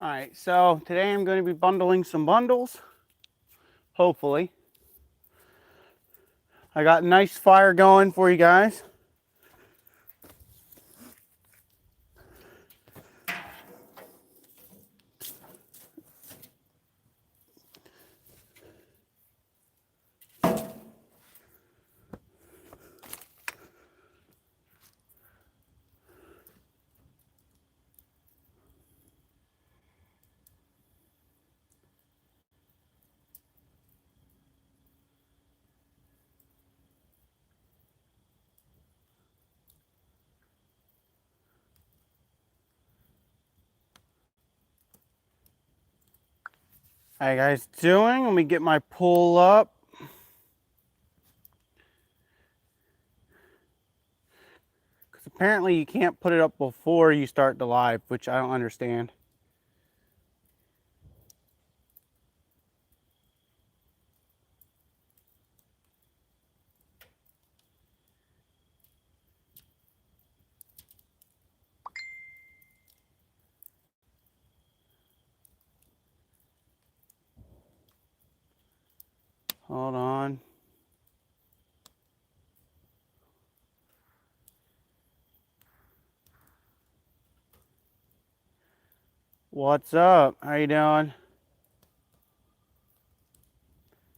All right, so today I'm going to be bundling some bundles, hopefully. I got a nice fire going for you guys. How you guys doing? Let me get my pull up. Because apparently you can't put it up before you start the live, which I don't understand. Hold on. What's up? How you doing?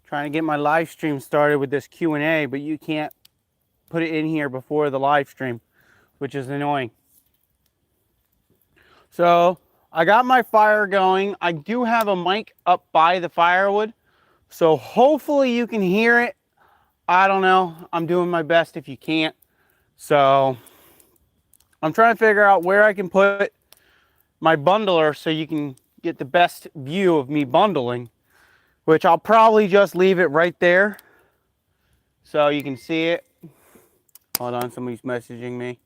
Trying to get my live stream started with this Q&A, but you can't put it in here before the live stream, which is annoying. So I got my fire going. I do have a mic up by the firewood, so hopefully you can hear it. I don't know. I'm doing my best if you can't. So I'm trying to figure out where I can put my bundler so you can get the best view of me bundling, which I'll probably just leave it right there so you can see it. Hold on, somebody's messaging me.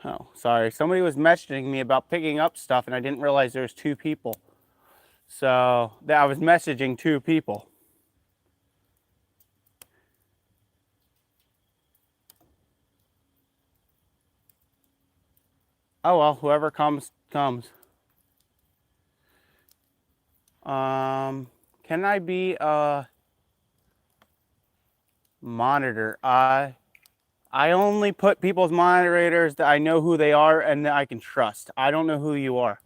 Oh, sorry. Somebody was messaging me about picking up stuff and I didn't realize there was two people. So I was messaging two people. Oh well, whoever comes, comes. Can I be a monitor? I only put people's moderators that I know who they are and that I can trust. I don't know who you are.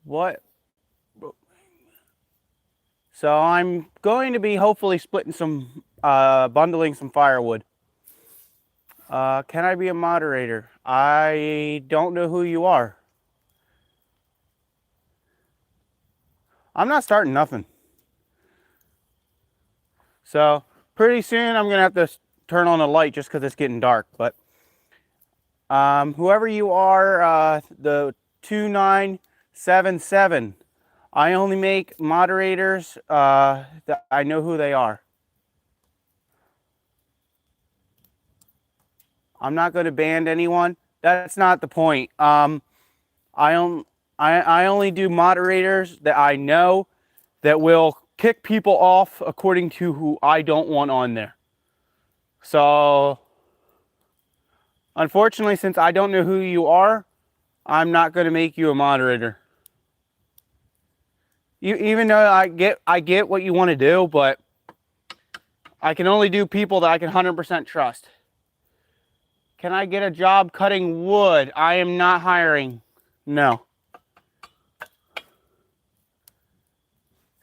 What? So I'm going to be hopefully splitting some, bundling some firewood. Can I be a moderator? I don't know who you are. I'm not starting nothing. So pretty soon I'm gonna have to turn on a light just because it's getting dark. But whoever you are, the 2977, I only make moderators that I know who they are. I'm not going to ban anyone. That's not the point. I only do moderators that I know that will kick people off according to who I don't want on there. So, unfortunately, since I don't know who you are, I'm not going to make you a moderator. Even though I get what you want to do, but I can only do people that I can 100% trust. Can I get a job cutting wood? I am not hiring. No.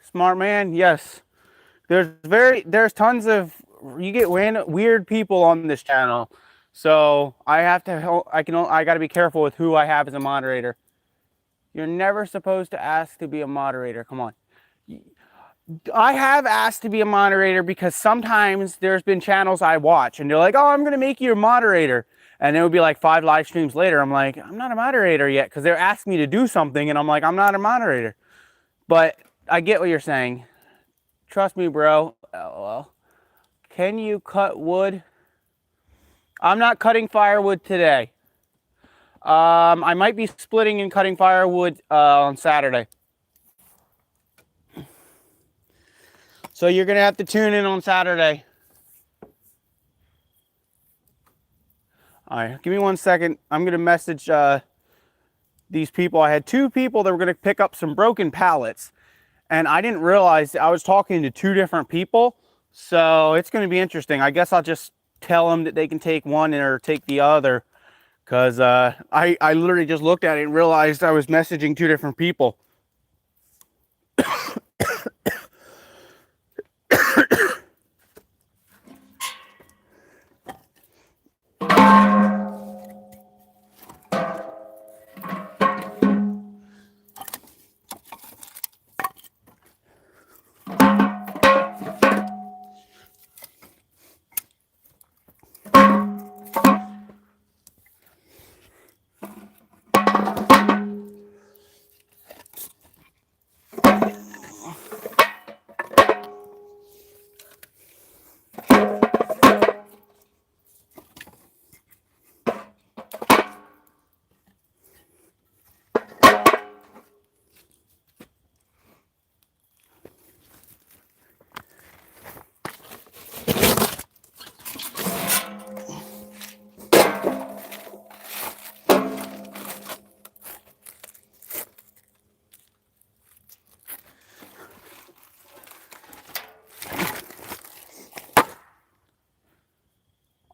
Smart man, yes. There's tons of, you get weird people on this channel. So I gotta be careful with who I have as a moderator. You're never supposed to ask to be a moderator. Come on. I have asked to be a moderator because sometimes there's been channels I watch and they're like, oh, I'm going to make you a moderator. And it would be like 5 live streams later. I'm like, I'm not a moderator yet, because they're asking me to do something, and I'm like, I'm not a moderator. But I get what you're saying. Trust me, bro. LOL. Can you cut wood? I'm not cutting firewood today. I might be splitting and cutting firewood on Saturday. So you're going to have to tune in on Saturday. All right, give me 1 second. I'm going to message these people. I had 2 people that were going to pick up some broken pallets, and I didn't realize I was talking to 2 different people. So it's going to be interesting. I guess I'll just tell them that they can take one or take the other, because I literally just looked at it and realized I was messaging 2 different people.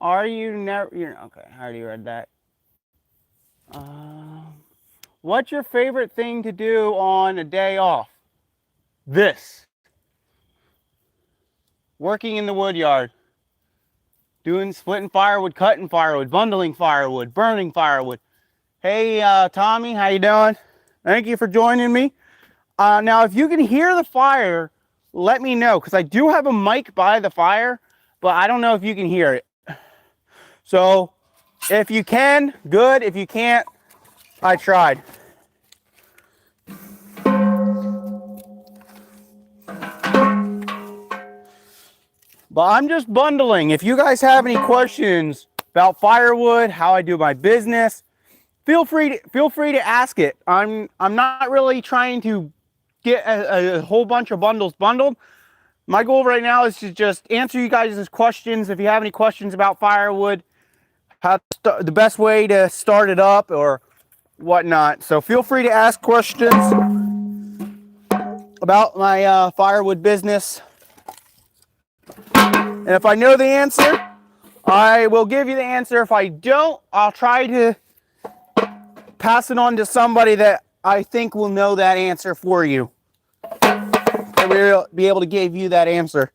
Are you never? You're okay. I already read that. What's your favorite thing to do on a day off? This. Working in the wood yard. Splitting firewood, cutting firewood, bundling firewood, burning firewood. Hey, Tommy, how you doing? Thank you for joining me. Now, if you can hear the fire, let me know, because I do have a mic by the fire, but I don't know if you can hear it. So if you can, good. If you can't, I tried. But I'm just bundling. If you guys have any questions about firewood, how I do my business, feel free to ask it. I'm not really trying to get a whole bunch of bundles bundled. My goal right now is to just answer you guys' questions. If you have any questions about firewood, the best way to start it up or whatnot. So feel free to ask questions about my firewood business. And if I know the answer, I will give you the answer. If I don't, I'll try to pass it on to somebody that I think will know that answer for you. And we'll be able to give you that answer.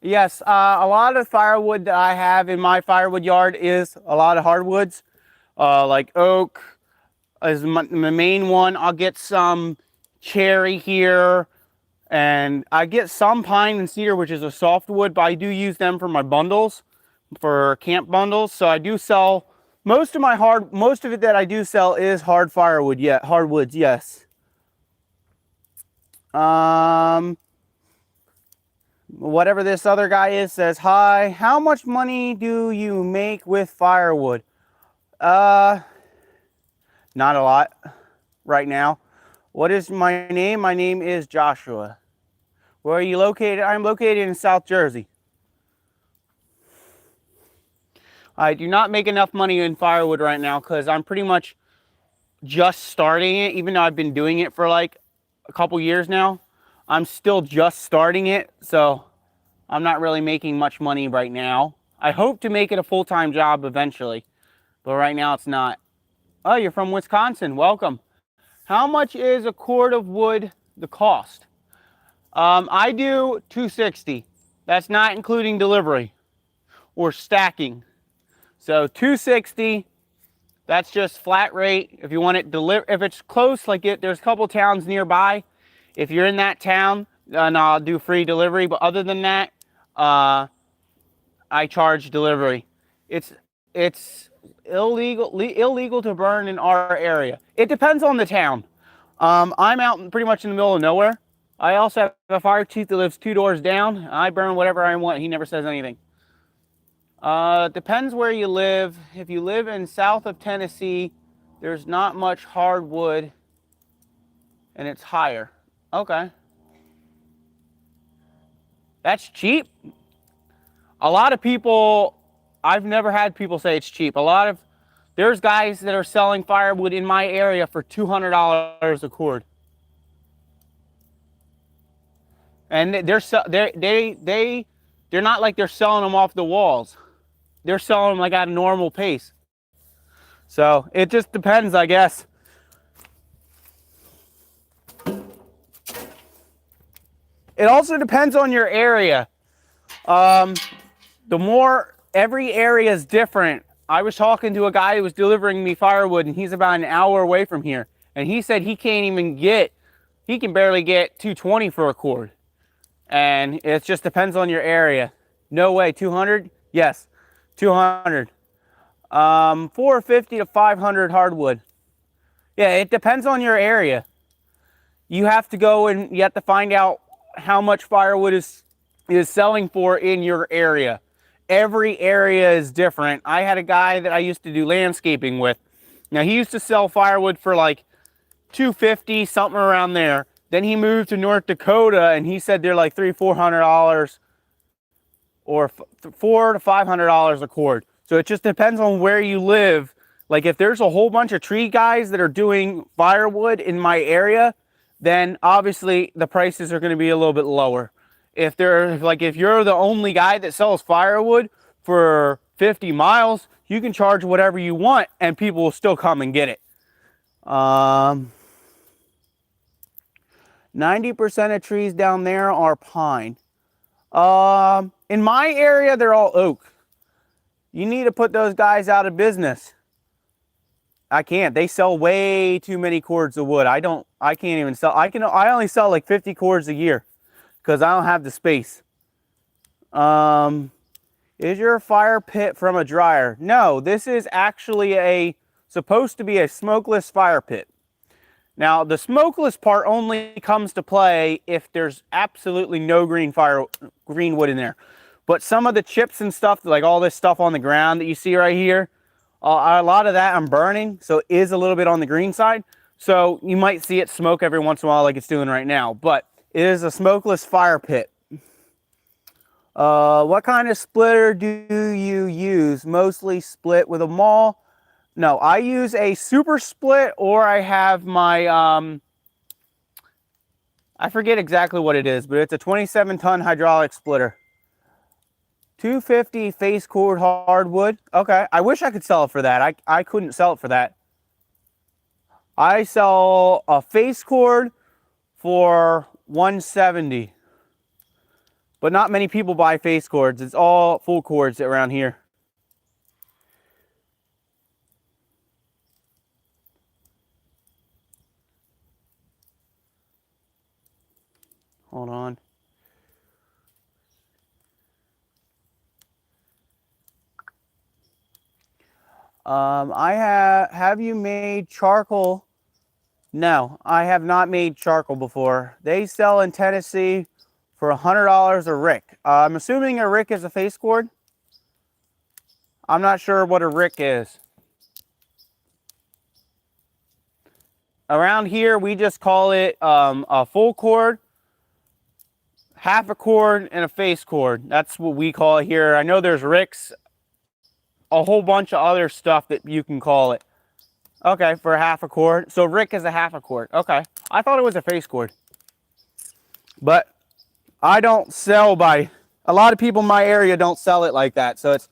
Yes, a lot of firewood that I have in my firewood yard is a lot of hardwoods, like oak is my main one. I'll get some cherry here, and I get some pine and cedar, which is a softwood, but I do use them for my bundles, for camp bundles. So I do sell most of it that I do sell is hard firewood. Yeah, hardwoods. Yes. Whatever this other guy is says, hi, how much money do you make with firewood? Not a lot right now. What is my name? My name is Joshua. Where are you located? I'm located in South Jersey. I do not make enough money in firewood right now because I'm pretty much just starting it, even though I've been doing it for like a couple years now. I'm still just starting it, so I'm not really making much money right now. I hope to make it a full-time job eventually, but right now it's not. Oh, you're from Wisconsin. Welcome. How much is a cord of wood the cost? I do $260. That's not including delivery or stacking. So $260. That's just flat rate. If you want it deliver, if it's close, like there's a couple towns nearby. If you're in that town, then I'll do free delivery. But other than that, I charge delivery. It's illegal to burn in our area. It depends on the town. I'm out pretty much in the middle of nowhere. I also have a fire chief that lives 2 doors down. I burn whatever I want. He never says anything. Depends where you live. If you live in south of Tennessee, there's not much hardwood and it's higher. Okay. That's cheap. A lot of people, I've never had people say it's cheap. There's guys that are selling firewood in my area for $200 a cord. And they're not like they're selling them off the walls. They're selling them like at a normal pace. So it just depends, I guess. It also depends on your area. Every area is different. I was talking to a guy who was delivering me firewood, and he's about an hour away from here. And he said he can barely get $220 for a cord. And it just depends on your area. No way, 200? Yes, 200. 450 to 500 hardwood. Yeah, it depends on your area. You have to go and you have to find out how much firewood is selling for in your area. Every area is different. I had a guy that I used to do landscaping with. Now he used to sell firewood for like $250, something around there. Then he moved to North Dakota and he said they're like $300-400 or $400 to $500 a cord. So it just depends on where you live. Like if there's a whole bunch of tree guys that are doing firewood in my area, then obviously the prices are going to be a little bit lower. If you're the only guy that sells firewood for 50 miles, you can charge whatever you want and people will still come and get it. 90% of trees down there are pine. In my area, they're all oak. You need to put those guys out of business. I can't. They sell way too many cords of wood. I can't even sell. I only sell like 50 cords a year because I don't have the space. Is your fire pit from a dryer? No, this is actually supposed to be a smokeless fire pit. Now, the smokeless part only comes to play if there's absolutely no green wood in there. But some of the chips and stuff, like all this stuff on the ground that you see right here, a lot of that I'm burning, so it is a little bit on the green side. So you might see it smoke every once in a while like it's doing right now. But it is a smokeless fire pit. What kind of splitter do you use? Mostly split with a maul? No, I use a super split, or I have my, I forget exactly what it is, but it's a 27-ton hydraulic splitter. 250 face cord hardwood. Okay, I wish I could sell it for that. I couldn't sell it for that. I sell a face cord for $170. But not many people buy face cords. It's all full cords around here. Hold on. Have you made charcoal? No, I have not made charcoal before. They sell in Tennessee for $100 a rick. I'm assuming a rick is a face cord. I'm not sure what a rick is. Around here, we just call it a full cord, half a cord, and a face cord. That's what we call it here. I know there's ricks, a whole bunch of other stuff that you can call it. Okay, for half a cord. So rick is a half a cord. Okay, I thought it was a face cord. But I don't sell by, a lot of people in my area don't sell it like that. So it's,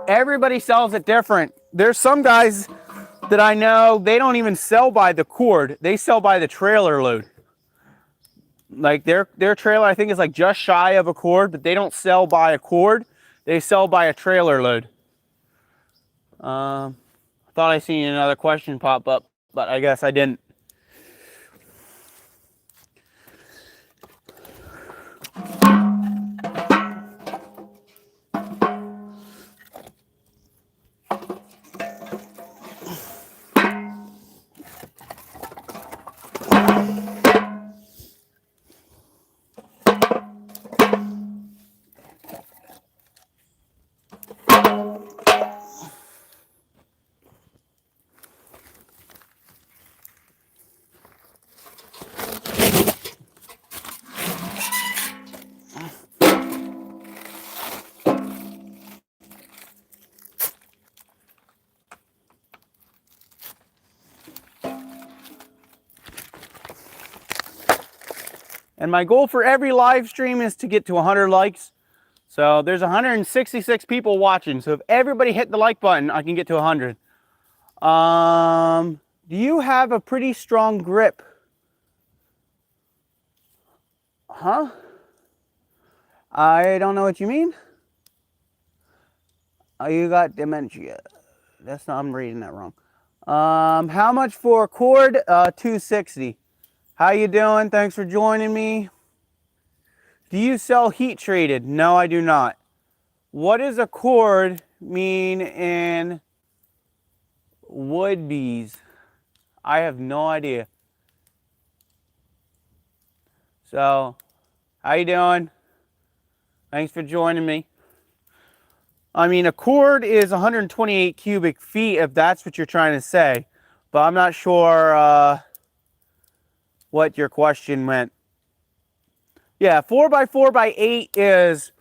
everybody sells it different. There's some guys that I know, they don't even sell by the cord. They sell by the trailer load. Like their trailer, I think, is like just shy of a cord, but they don't sell by a cord. They sell by a trailer load. I thought I seen another question pop up, but I guess I didn't. And my goal for every live stream is to get to 100 likes. So there's 166 people watching. So if everybody hit the like button, I can get to 100. Do you have a pretty strong grip? Huh? I don't know what you mean. Oh, you got dementia. That's not, I'm reading that wrong. How much for a cord? $260. How you doing? Thanks for joining me. Do you sell heat treated? No, I do not. What does a cord mean in wood bees? I have no idea. So, how you doing? Thanks for joining me. I mean, a cord is 128 cubic feet, if that's what you're trying to say. But I'm not sure what your question meant. Yeah, 4x4x8 is,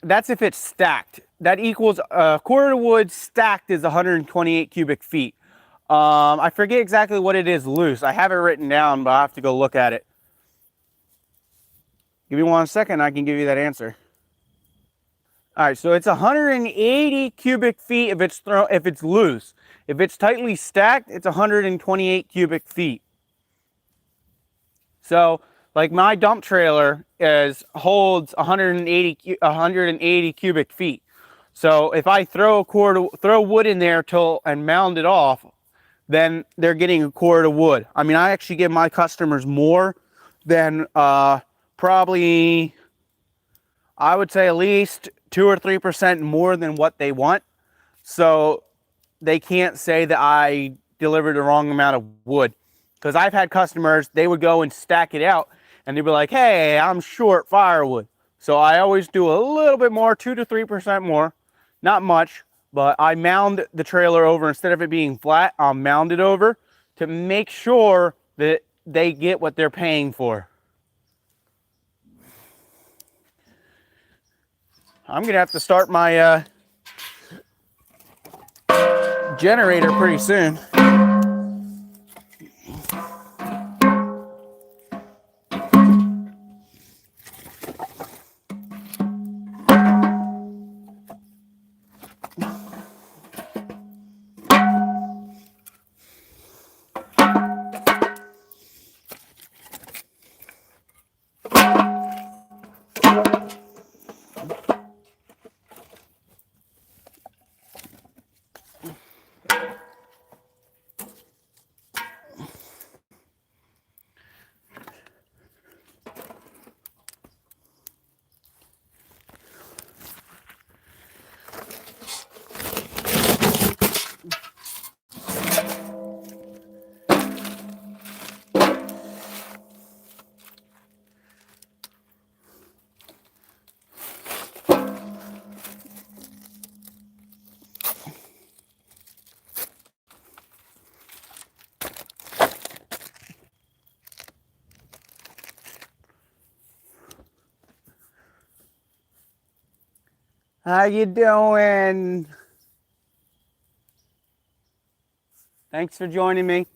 that's if it's stacked. That equals a cord of wood stacked is 128 cubic feet. I forget exactly what it is loose. I have it written down, but I have to go look at it. Give me 1 second, I can give you that answer. All right, so it's 180 cubic feet if it's loose. If it's tightly stacked, it's 128 cubic feet. So, like my dump trailer holds 180 cubic feet. So if I throw wood in there and mound it off, then they're getting a cord of wood. I mean, I actually give my customers more than probably, I would say at least 2 or 3% more than what they want. So they can't say that I delivered the wrong amount of wood. Because I've had customers, they would go and stack it out and they'd be like, hey, I'm short firewood. So I always do a little bit more, 2 to 3% more. Not much, but I mound the trailer over. Instead of it being flat, I'll mound it over to make sure that they get what they're paying for. I'm gonna have to start my generator pretty soon. How you doing? Thanks for joining me.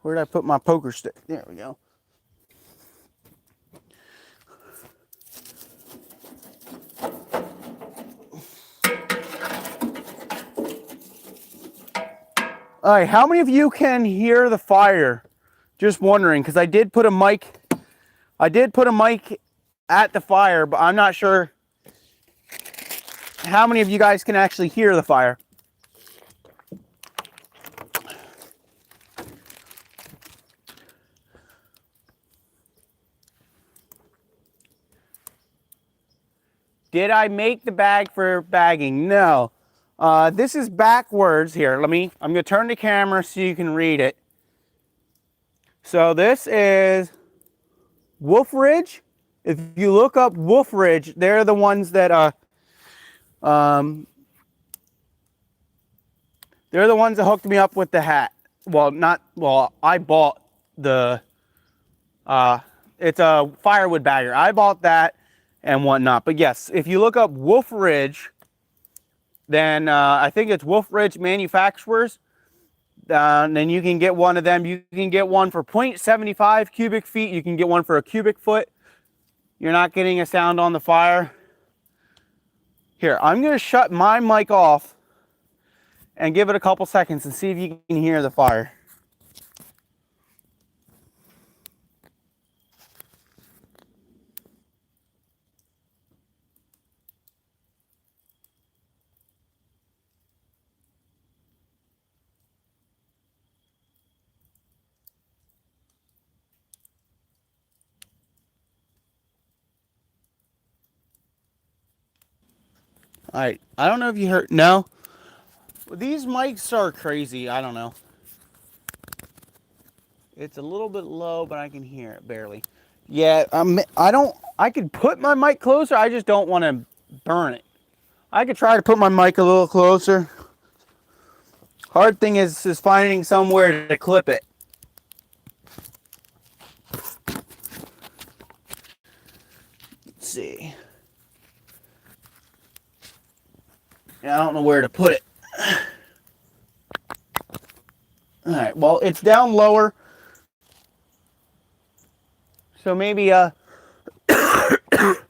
Where did I put my poker stick? There we go. All right, how many of you can hear the fire? Just wondering, because I did put a mic at the fire, but I'm not sure how many of you guys can actually hear the fire. Did I make the bag for bagging? No. This is backwards here. I'm going to turn the camera so you can read it. So this is Wolf Ridge. If you look up Wolf Ridge, they're the ones that they're the ones that hooked me up with the hat. I bought the it's a Firewood bagger. I bought that and whatnot. But yes, if you look up Wolf Ridge, then I think it's Wolf Ridge Manufacturers. Then you can get one of them. You can get one for 0.75 cubic feet. You can get one for a cubic foot. You're not getting a sound on the fire. Here, I'm going to shut my mic off and give it a couple seconds and see if you can hear the fire. All right, I don't know if you heard. No, these mics are crazy. I don't know. It's a little bit low, but I can hear it barely. Yeah, I could put my mic closer. I just don't want to burn it. I could try to put my mic a little closer. Hard thing is finding somewhere to clip it. Let's see. I don't know where to put it. All right, well, it's down lower. So maybe, well, it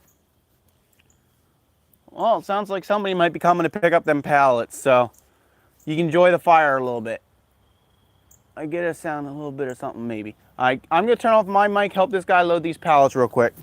sounds like somebody might be coming to pick up them pallets, so you can enjoy the fire a little bit. I get a sound, a little bit of something maybe. I'm going to turn off my mic, help this guy load these pallets real quick.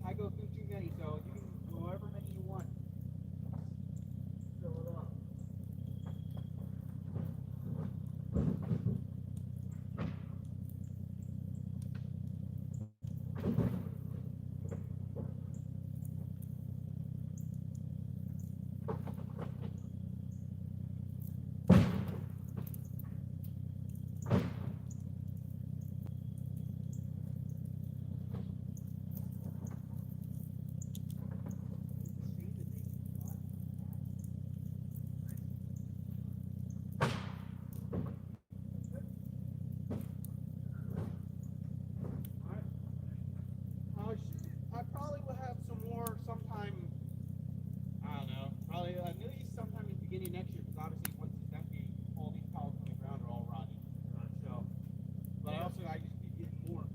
I go through too many, so you can however many you want. Fill it up. I probably will have some more sometime, I don't know, probably at least sometime in the beginning next year, because obviously once it's empty, all these pallets on the ground are all rotting. So, but I just keep getting more.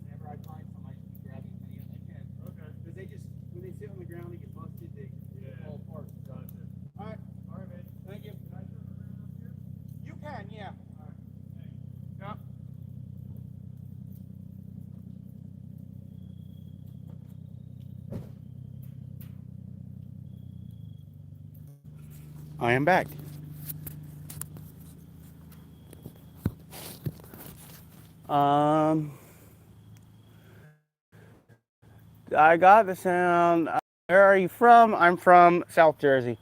Whenever I find some, I just keep grabbing as many as I can. Okay. Because when they sit on the ground, they get busted, they fall apart. Gotcha. All right, man. Thank you. Can I turn around up here? You can, yeah. All right. Thanks. Yep. I am back. I got the sound. Where are you from? I'm from South Jersey.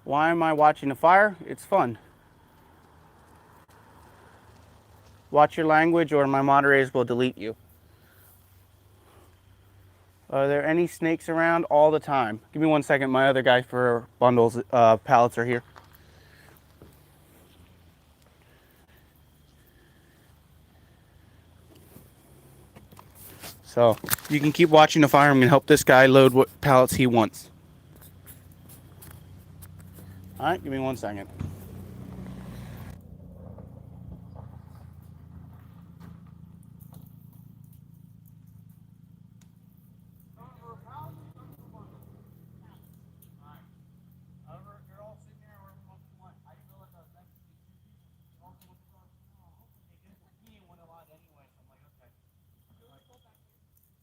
Why am I watching a fire? It's fun. Watch your language or my moderators will delete you. Are there any snakes around? All the time. Give me 1 second. My other guy for bundles, pallets are here. So you can keep watching the fire. I'm going to help this guy load what pallets he wants. All right, give me 1 second.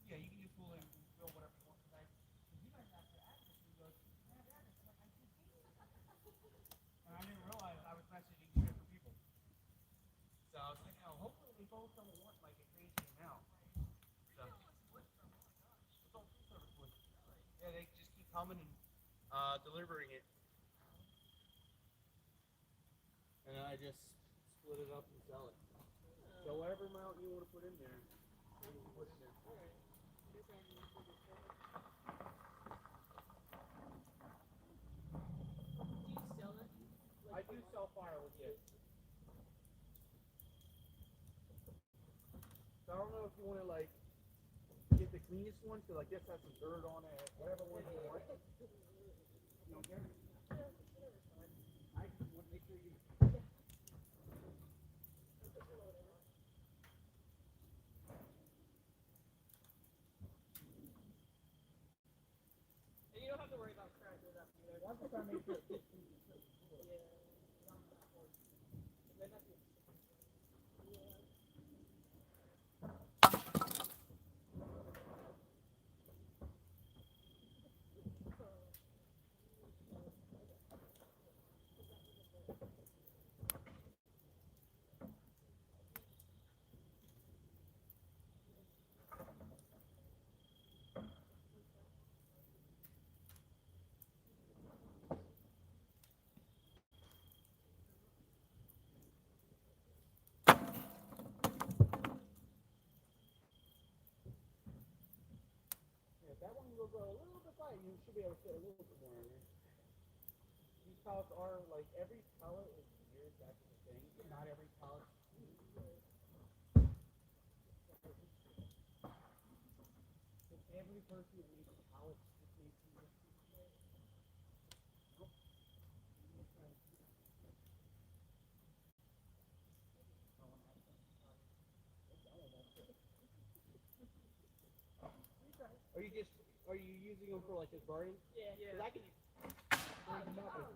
Yeah, you can just pull in and fill whatever you want today. You guys have to ask us. He goes, yeah, Dad, it's like I see and I didn't realize I was messaging two different people. So I was like, oh, hopefully they both don't want like a crazy amount. So it's all food service wood. Yeah, they just keep coming and delivering it. And I just split it up and sell it. So whatever amount you want to put in there, you can put in there. I do sell firewood, yes. So I don't know if you want to like get the cleanest one, so like this has some dirt on it, whatever one you want. You don't care? I just want to make sure you. And you don't have to worry about cracking it up either. Once I make sure it fits in the that one will go a little bit light. You should be able to fit a little bit more in there. These pallets are like every pallet is weird. That's the thing. Not every pallet. Every person that makes pallets just makes them look different. Are you using them for like a garden? Yeah. Yeah. I can burn them up.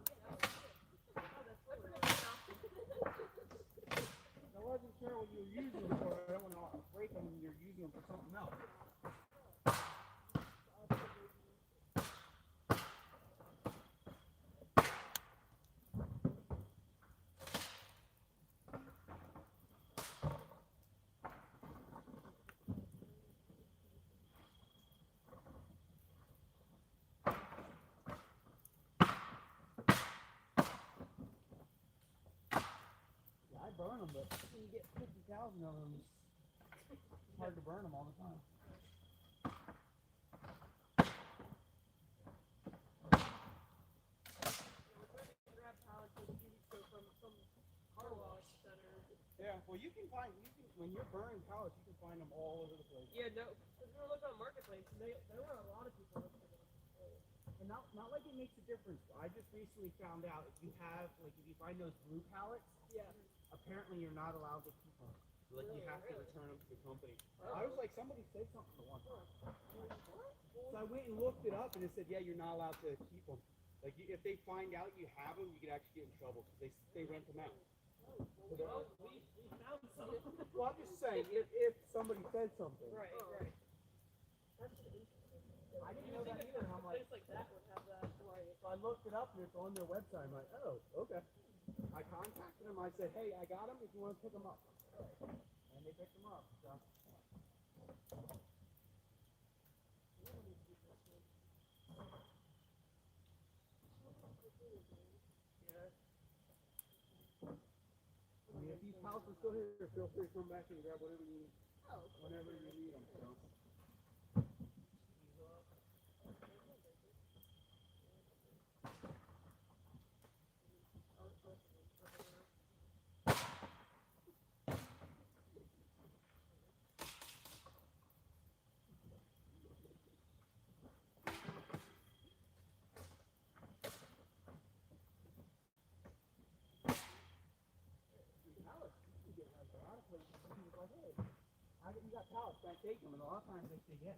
I wasn't sure what you were using them for. I don't want to break them when you're using them for something else. I burn them, but when you get 50,000 of them, it's hard to burn them all the time. Yeah, well, you can find, when you're burning pallets, you can find them all over the place. Yeah, no, because we were looking on Marketplace, and there were a lot of people looking at them. And not like it makes a difference. I just recently found out if you have, like, if you find those blue pallets, yeah, apparently you're not allowed to keep them. Like, you have to return them to the company. I was like, somebody said something the one time. So I went and looked it up, and it said, yeah, you're not allowed to keep them. Like, if they find out you have them, you could actually get in trouble because they rent them out. Well, we found some. Well, I'm just saying, if somebody said something. Right, right. I didn't know that either, and I'm like that would have that. So I looked it up, and it's on their website. I'm like, oh, okay. I contacted them. I said, hey, I got them if you want to pick them up. And they picked them up. So. If these pallets are still here, feel free to come back and grab whatever you need. Whenever you need them. So. You got pallets, I take them, and a lot of times they say yes.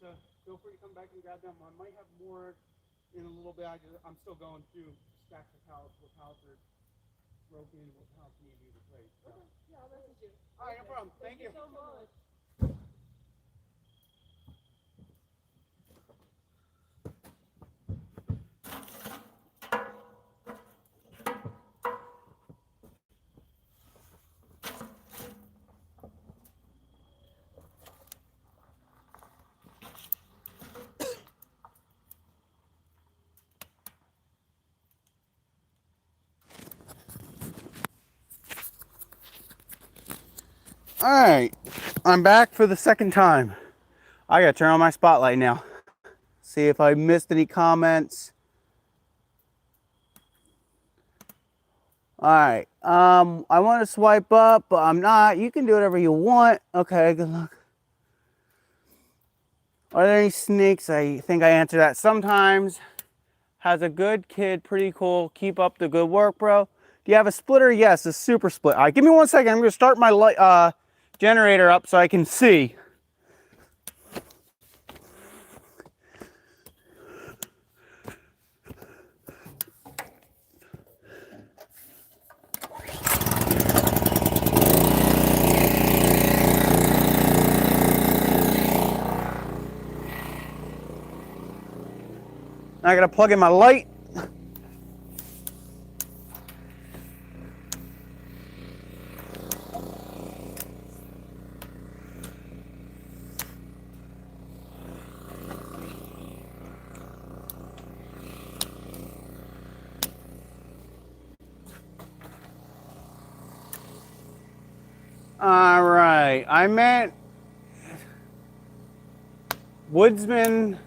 So feel free to come back and grab them. I might have more in a little bit. I'm still going through stacks of pallets, what pallets are broken, what pallets need to be replaced. So. Okay. Yeah, I'll message you. All right, no problem. Thank you so much. All right, I'm back for the second time. I gotta turn on my spotlight now. See if I missed any comments. All right, I want to swipe up, but I'm not. You can do whatever you want. Okay, good luck. Are there any snakes? I think I answered that. Sometimes. Has a good kid, pretty cool. Keep up the good work, bro. Do you have a splitter? Yes, a super split. All right, give me 1 second. I'm gonna start my light, generator up so I can see. I gotta plug in my light. All right, I meant woodsman.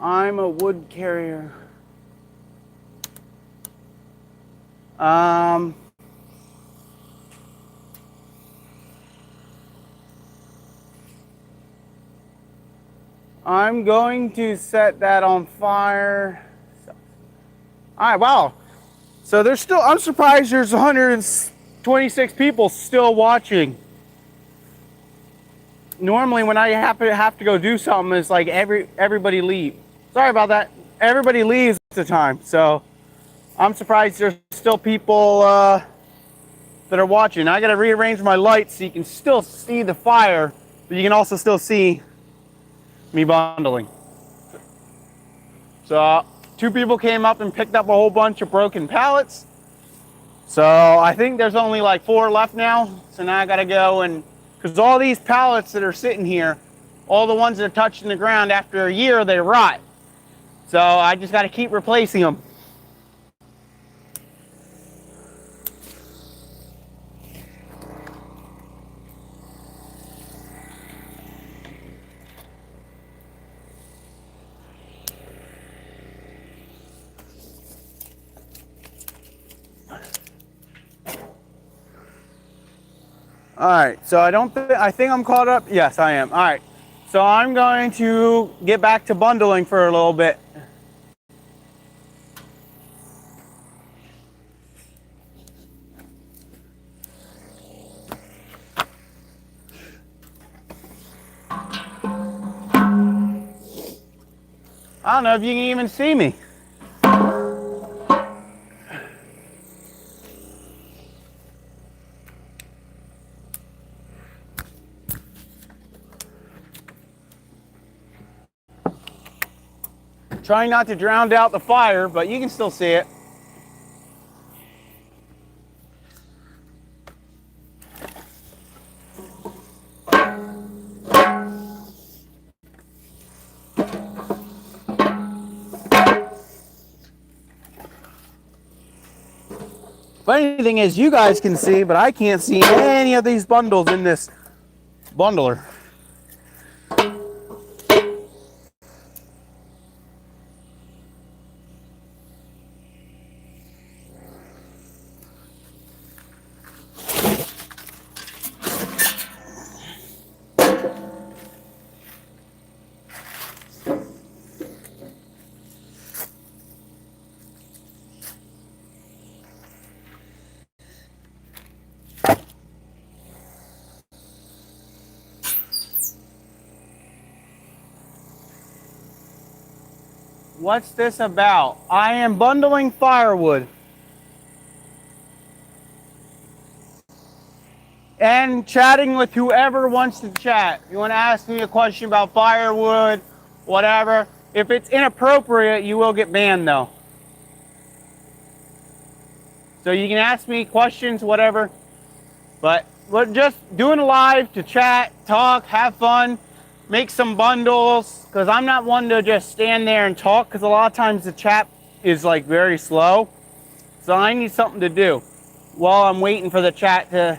I'm a wood carrier. I'm going to set that on fire. All right, wow. So there's still, I'm surprised there's 126 people still watching. normally when I have to go do something, it's like everybody leave. Sorry about that. Everybody leaves at the time, so I'm surprised there's still people that are watching. I got to rearrange my lights so you can still see the fire, but you can also still see me bundling. So 2 people came up and picked up a whole bunch of broken pallets. So I think there's only like 4 left now. So now I got to go and, because all these pallets that are sitting here, all the ones that are touching the ground, after a year they rot. So I just got to keep replacing them. All right, so I think I'm caught up. Yes, I am. All right, so I'm going to get back to bundling for a little bit. I don't know if you can even see me. Trying not to drown out the fire, but you can still see it. Funny thing is, you guys can see, but I can't see any of these bundles in this bundler. What's this about? I am bundling firewood. And chatting with whoever wants to chat. You want to ask me a question about firewood, whatever. If it's inappropriate, you will get banned though. So you can ask me questions, whatever. But we're just doing a live to chat, talk, have fun, make some bundles. Because I'm not one to just stand there and talk, because a lot of times the chat is like very slow. So I need something to do while I'm waiting for the chat to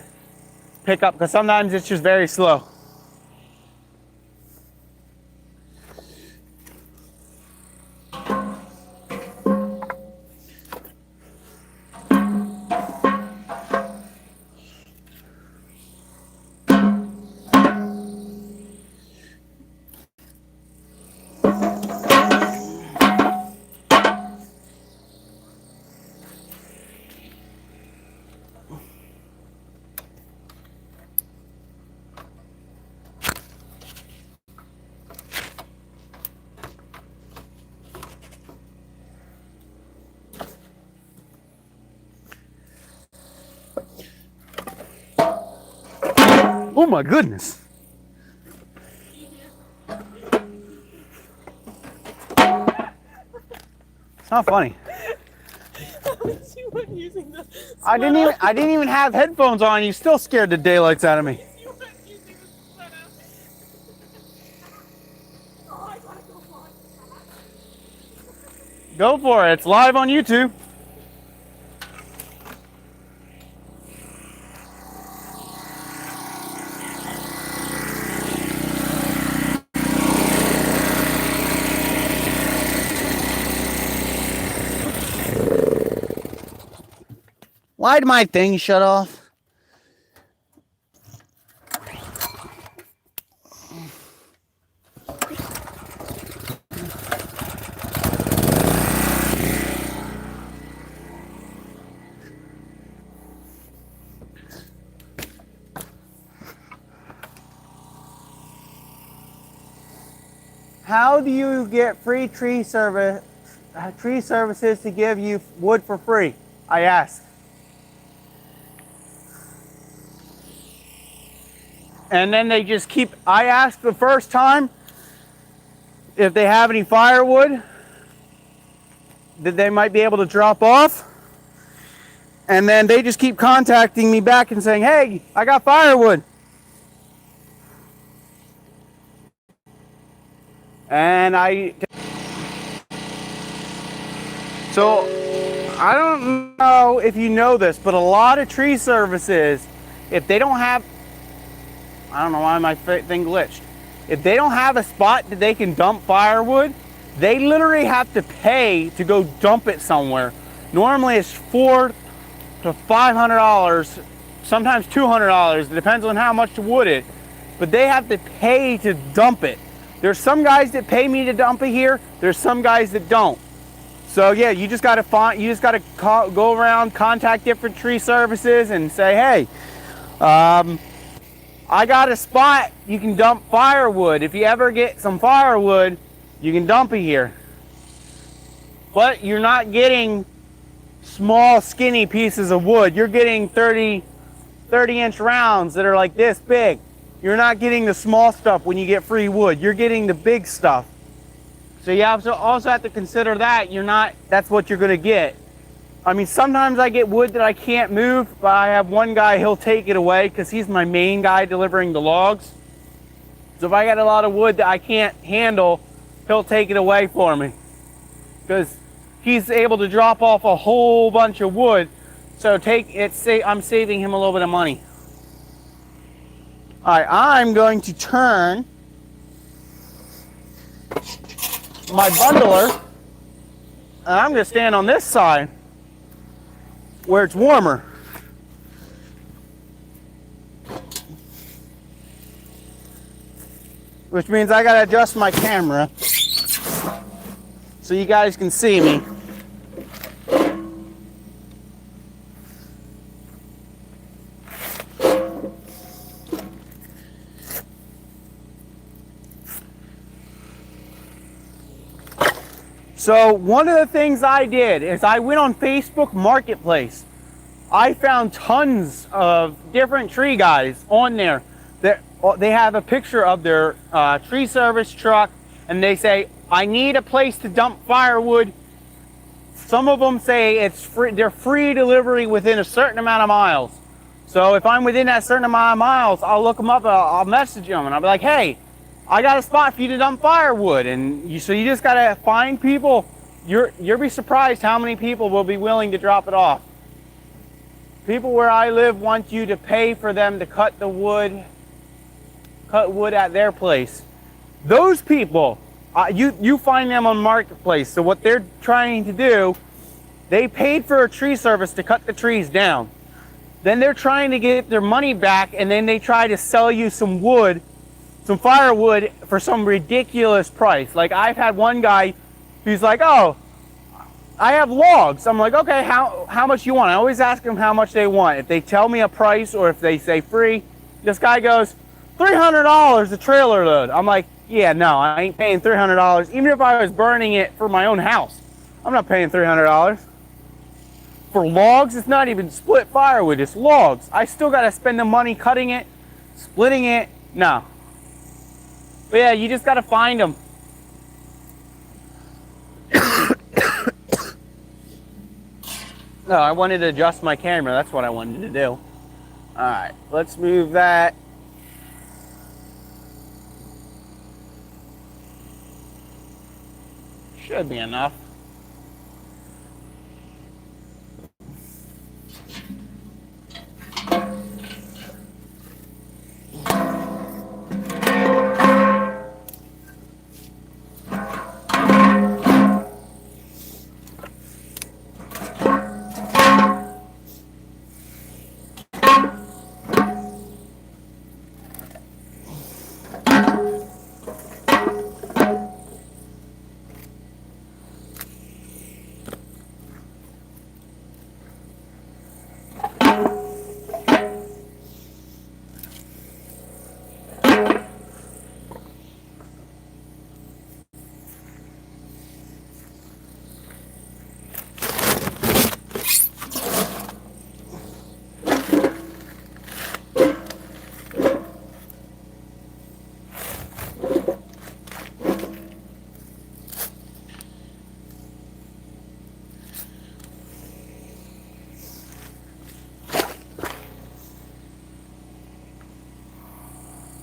pick up, because sometimes it's just very slow. Oh my goodness. It's not funny. I didn't even have headphones on. You still scared the daylights out of me. Go for it. It's live on YouTube. Why'd my thing shut off? how do you get free tree services to give you wood for free? I asked. And then they just keep, I asked the first time if they have any firewood that they might be able to drop off. And then they just keep contacting me back and saying, hey, I got firewood. And so I don't know if you know this, but a lot of tree services, if they don't have, I don't know why my thing glitched. If they don't have a spot that they can dump firewood, they literally have to pay to go dump it somewhere. Normally it's $400 to $500, sometimes $200. It depends on how much the wood is, but they have to pay to dump it. There's some guys that pay me to dump it here. There's some guys that don't. So yeah, you just got to go around, contact different tree services, and say, hey, I got a spot you can dump firewood. If you ever get some firewood, you can dump it here. But you're not getting small, skinny pieces of wood. You're getting 30-inch rounds that are like this big. You're not getting the small stuff when you get free wood. You're getting the big stuff. So you also have to consider that that's what you're gonna get. I mean, sometimes I get wood that I can't move, but I have one guy, he'll take it away because he's my main guy delivering the logs. So if I got a lot of wood that I can't handle, he'll take it away for me because he's able to drop off a whole bunch of wood. So I'm saving him a little bit of money. All right, I'm going to turn my bundler, and I'm going to stand on this side where it's warmer. Which means I got to adjust my camera so you guys can see me. So one of the things I did is I went on Facebook Marketplace. I found tons of different tree guys on there that they have a picture of their tree service truck, and they say, I need a place to dump firewood. Some of them say it's free, they're free delivery within a certain amount of miles. So if I'm within that certain amount of miles, I'll look them up, I'll message them, and I'll be like, hey, I got a spot for you to dump firewood. And so you just gotta find people. You'll be surprised how many people will be willing to drop it off. People where I live want you to pay for them to cut wood at their place. Those people, you find them on Marketplace. So what they're trying to do, they paid for a tree service to cut the trees down. Then they're trying to get their money back, and then they try to sell you some wood, some firewood for some ridiculous price. Like I've had one guy who's like, oh, I have logs. I'm like, okay, how much you want? I always ask them how much they want. If they tell me a price or if they say free, this guy goes, $300 a trailer load. I'm like, yeah, no, I ain't paying $300. Even if I was burning it for my own house, I'm not paying $300. For logs, it's not even split firewood, it's logs. I still gotta spend the money cutting it, splitting it, no. But yeah, you just gotta find them. No, I wanted to adjust my camera. That's what I wanted to do. All right, let's move that. Should be enough.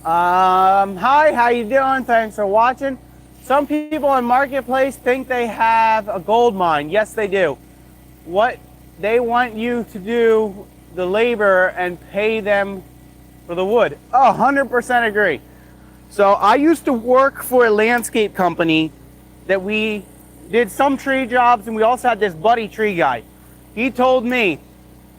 Hi, how you doing? Thanks for watching. Some people on Marketplace think they have a gold mine. Yes, they do. What they want you to do, the labor, and pay them for the wood. Oh, 100% agree. So I used to work for a landscape company that we did some tree jobs, and we also had this buddy tree guy. He told me,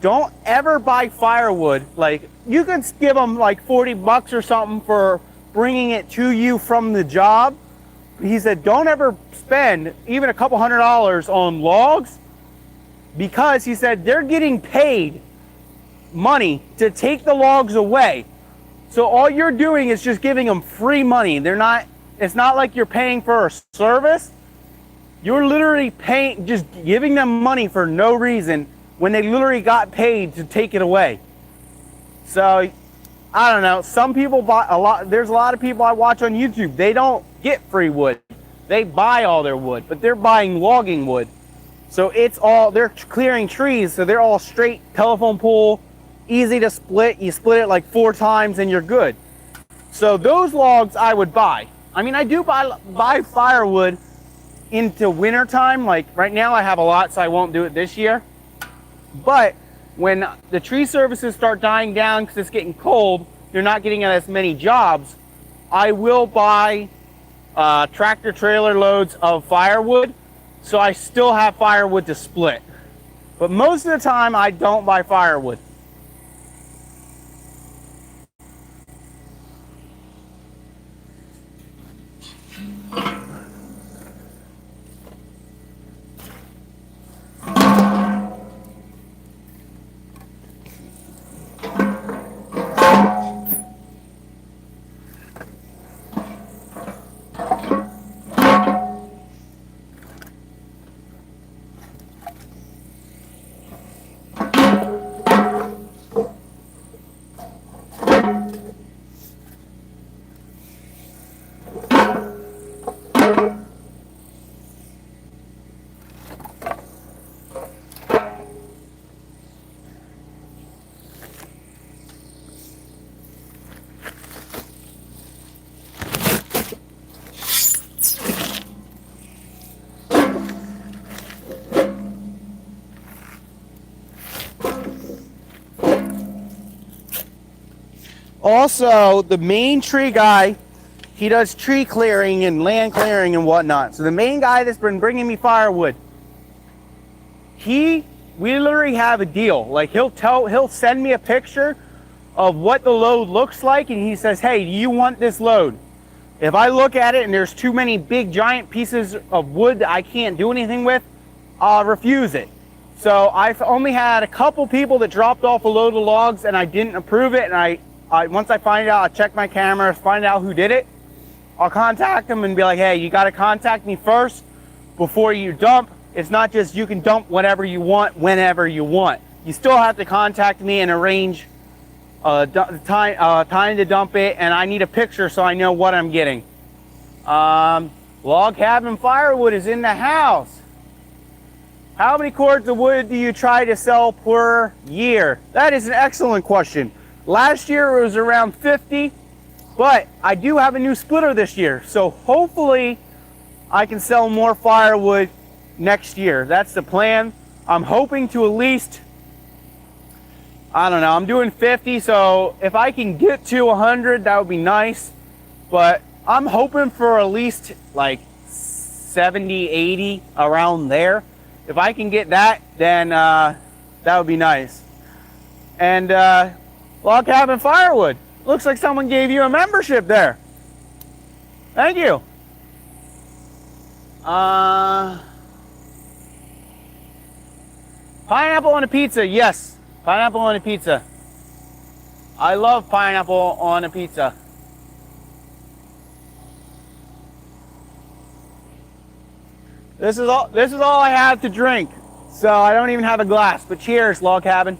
don't ever buy firewood. Like, you can give them like 40 bucks or something for bringing it to you from the job. He said, don't ever spend even a couple $100 on logs, because he said they're getting paid money to take the logs away. So all you're doing is just giving them free money. It's not like you're paying for a service. You're literally paying, just giving them money for no reason when they literally got paid to take it away. So I don't know. Some people buy a lot. There's a lot of people I watch on YouTube. They don't get free wood. They buy all their wood, but they're buying logging wood. So they're clearing trees. So they're all straight telephone pole, easy to split. You split it like 4 times and you're good. So those logs I would buy. I mean, I do buy firewood into winter time. Like right now I have a lot, so I won't do it this year. But when the tree services start dying down because it's getting cold, you're not getting as many jobs, I will buy tractor trailer loads of firewood, so I still have firewood to split. But most of the time I don't buy firewood. Also, the main tree guy, he does tree clearing and land clearing and whatnot. So the main guy that's been bringing me firewood, we literally have a deal. Like he'll send me a picture of what the load looks like, and he says, hey, do you want this load? If I look at it and there's too many big giant pieces of wood that I can't do anything with, I'll refuse it. So I've only had a couple people that dropped off a load of logs and I didn't approve it, and once I find out, I'll check my cameras, find out who did it. I'll contact them and be like, hey, you got to contact me first before you dump. It's not just you can dump whatever you want, whenever you want. You still have to contact me and arrange time to dump it, and I need a picture so I know what I'm getting. Log Cabin Firewood is in the house. How many cords of wood do you try to sell per year? That is an excellent question. Last year it was around 50, but I do have a new splitter this year, so hopefully I can sell more firewood next year. That's the plan. I'm hoping to at least, I don't know, I'm doing 50, so if I can get to 100, that would be nice, but I'm hoping for at least like 70, 80, around there. If I can get that, then that would be nice. And Log Cabin Firewood. Looks like someone gave you a membership there. Thank you. Pineapple on a pizza. Yes, pineapple on a pizza. I love pineapple on a pizza. This is all I have to drink. So I don't even have a glass, but cheers, Log Cabin.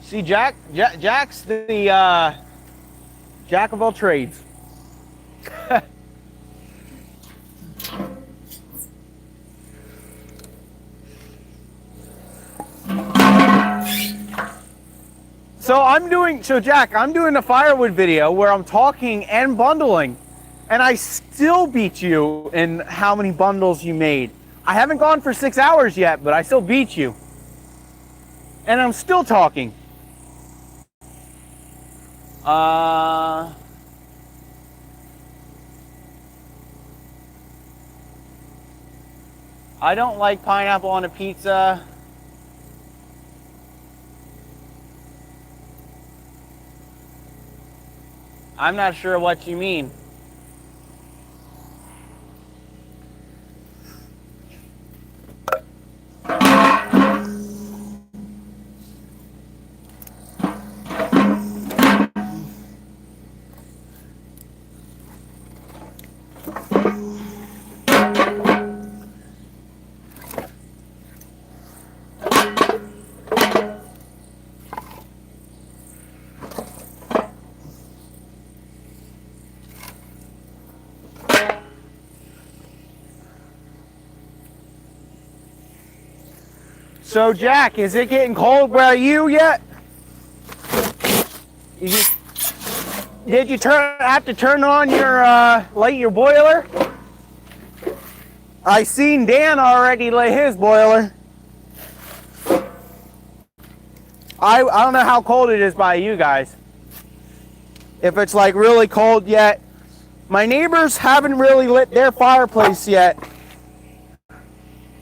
See, Jack's the jack of all trades. So Jack, I'm doing a firewood video where I'm talking and bundling, and I still beat you in how many bundles you made. I haven't gone for 6 hours yet, but I still beat you. And I'm still talking. I don't like pineapple on a pizza. I'm not sure what you mean. So Jack, is it getting cold where you yet? Did you have to turn on your light your boiler? I seen Dan already lay his boiler. I don't know how cold it is by you guys. If it's like really cold yet. My neighbors haven't really lit their fireplace yet.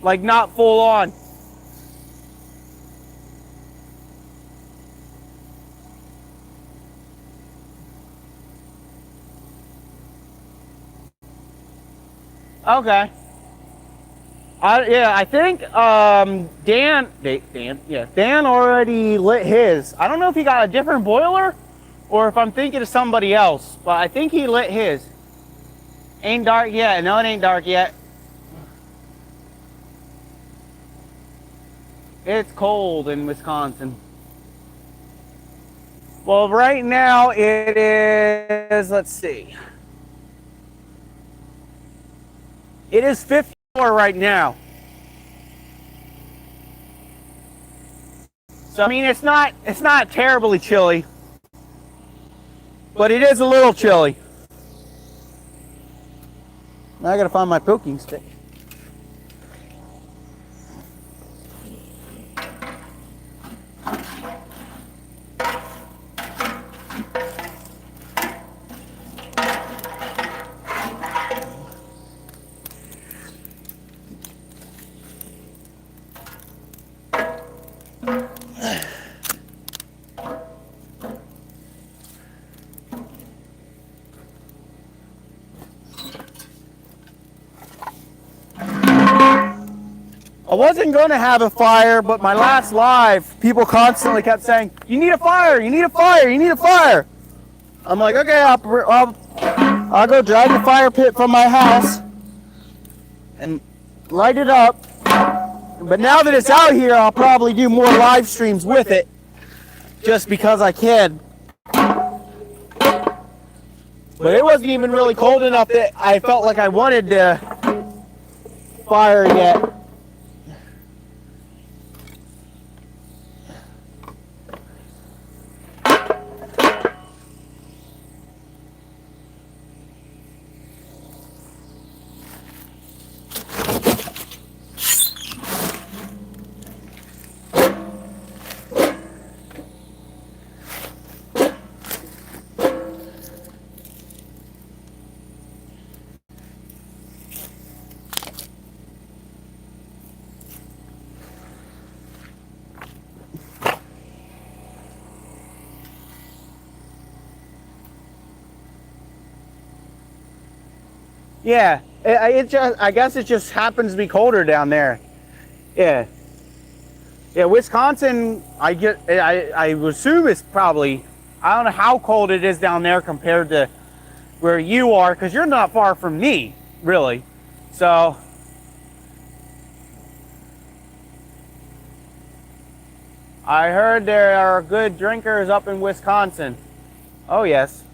Like not full on. Okay. I think Dan already lit his. I don't know if he got a different boiler or if I'm thinking of somebody else, but I think he lit his. Ain't dark yet. No, it ain't dark yet. It's cold in Wisconsin. Well, right now it is, let's see. It is 54 right now. So I mean it's not terribly chilly. But it is a little chilly. Now I gotta find my poking stick. I wasn't going to have a fire, but my last live, people constantly kept saying, you need a fire, you need a fire, you need a fire. I'm like, okay, I'll go drag the fire pit from my house and light it up. But now that it's out here, I'll probably do more live streams with it just because I can. But it wasn't even really cold enough that I felt like I wanted to fire yet. Yeah, I guess it just happens to be colder down there. Yeah. Yeah, Wisconsin, I assume it's probably, I don't know how cold it is down there compared to where you are, because you're not far from me, really. So, I heard there are good drinkers up in Wisconsin. Oh, yes.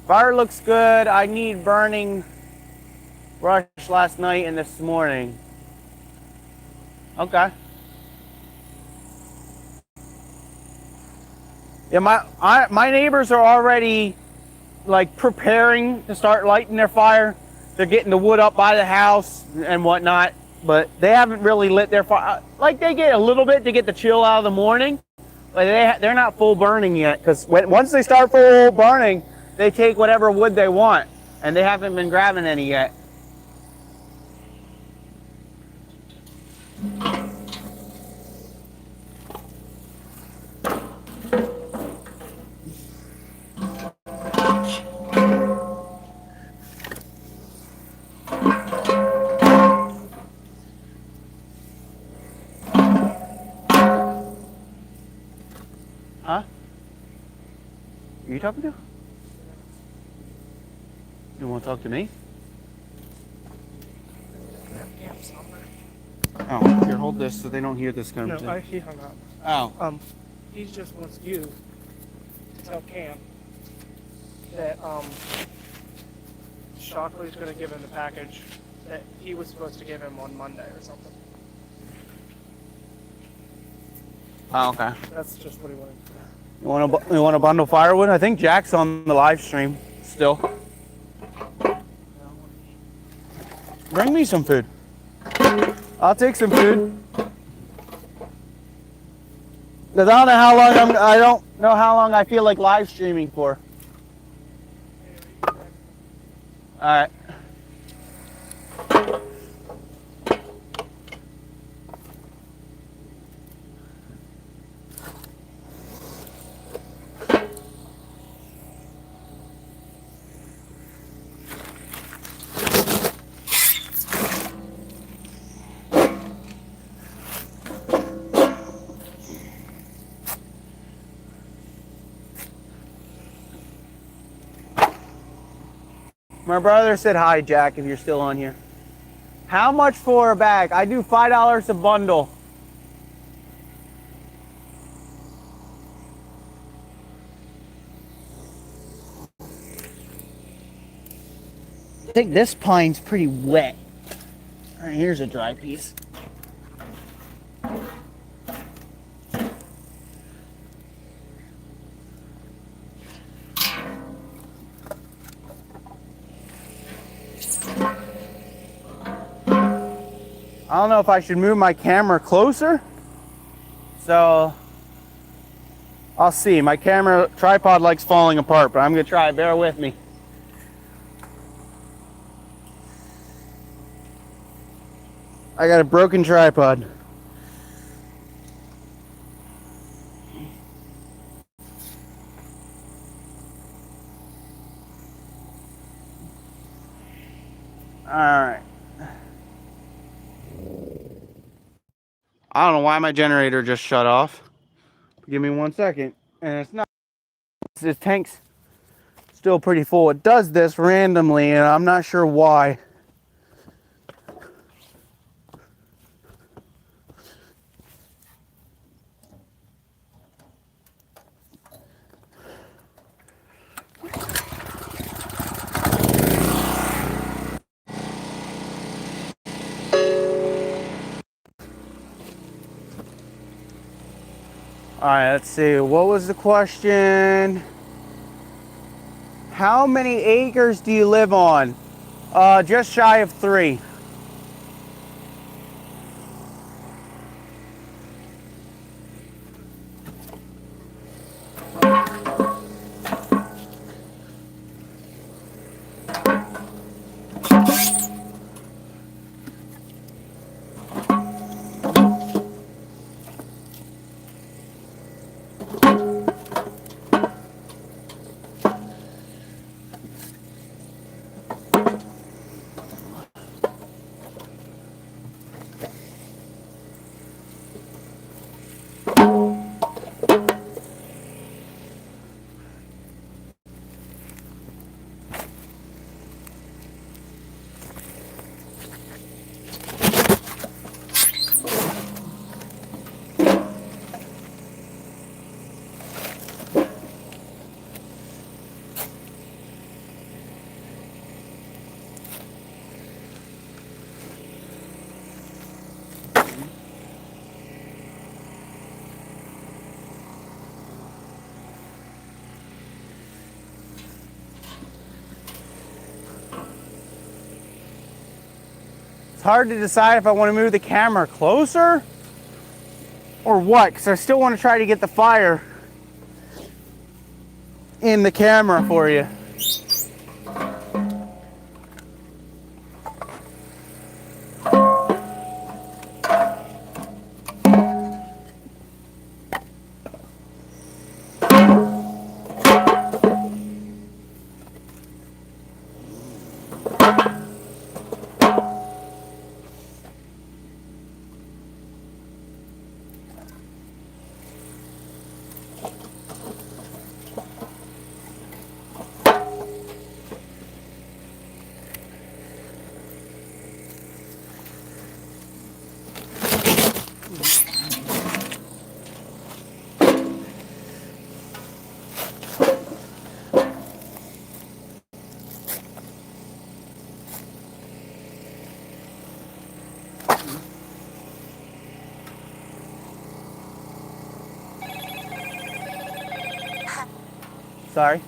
Fire looks good. I need burning brush last night and this morning. Okay. Yeah, my neighbors are already like preparing to start lighting their fire. They're getting the wood up by the house and whatnot, but they haven't really lit their fire. Like they get a little bit to get the chill out of the morning, but they're not full burning yet. Because once they start full burning, they take whatever wood they want, and they haven't been grabbing any yet. Huh? Are you talking to? You want to talk to me? Oh, here, hold this so they don't hear this conversation. No, he hung up. Oh. He just wants you to tell Cam that Shockley's going to give him the package that he was supposed to give him on Monday or something. Oh, okay. That's just what he wanted to You know. want to bundle firewood? I think Jack's on the live stream still. Bring me some food. I'll take some food. Cause I don't know how long I feel like live streaming for. All right. My brother said hi, Jack, if you're still on here. How much for a bag? I do $5 a bundle. I think this pine's pretty wet. All right, here's a dry piece. I don't know if I should move my camera closer. So I'll see. My camera tripod likes falling apart, but I'm gonna try. Bear with me. I got a broken tripod. All right. I don't know why my generator just shut off. Give me 1 second. And it's not. This tank's still pretty full. It does this randomly, and I'm not sure why. All right, let's see. What was the question? How many acres do you live on? Just shy of 3. hard to decide if I want to move the camera closer or what, because I still want to try to get the fire in the camera for you. Sorry.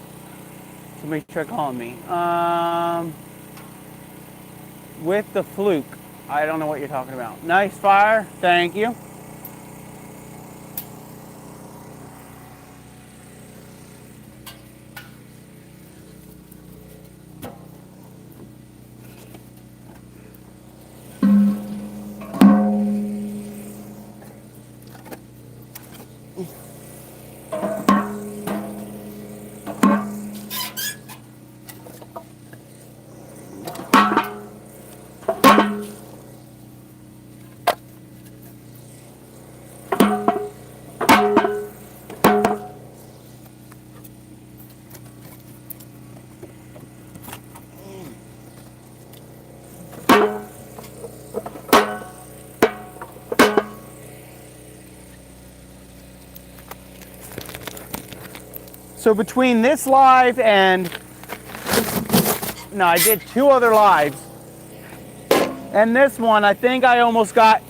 Somebody tried calling me. With the fluke. I don't know what you're talking about. Nice fire. Thank you. So between this live and, no, I did 2 other lives. And this one, I think I almost got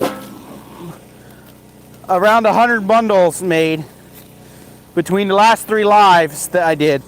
around 100 bundles made between the last 3 lives that I did.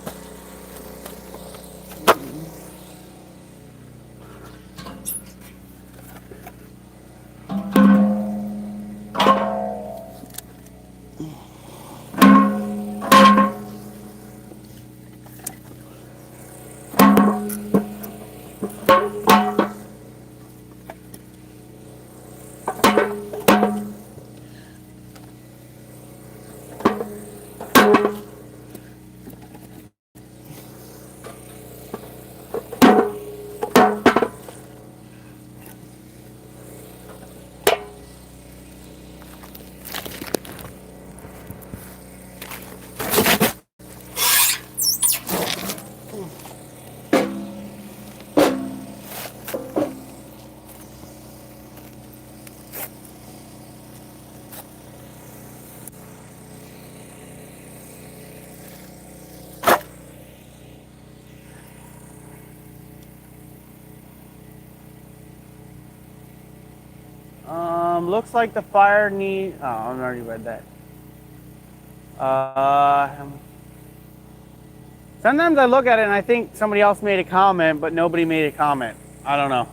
Looks like the fire need. Oh, I already read that. Sometimes I look at it and I think somebody else made a comment, but nobody made a comment. I don't know.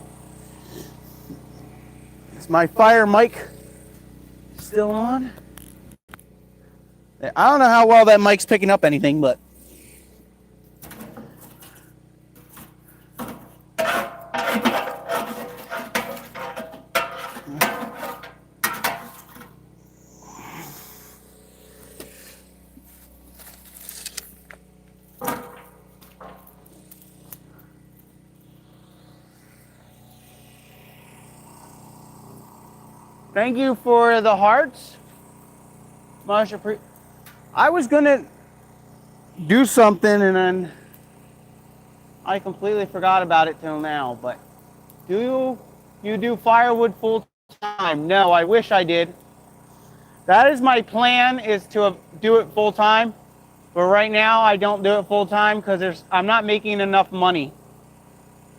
Is my fire mic still on? I don't know how well that mic's picking up anything, but. Thank you for the hearts. Much appreciated. I was gonna do something and then I completely forgot about it till now, but do you do firewood full time? No, I wish I did. That is my plan, is to do it full time. But right now I don't do it full time because I'm not making enough money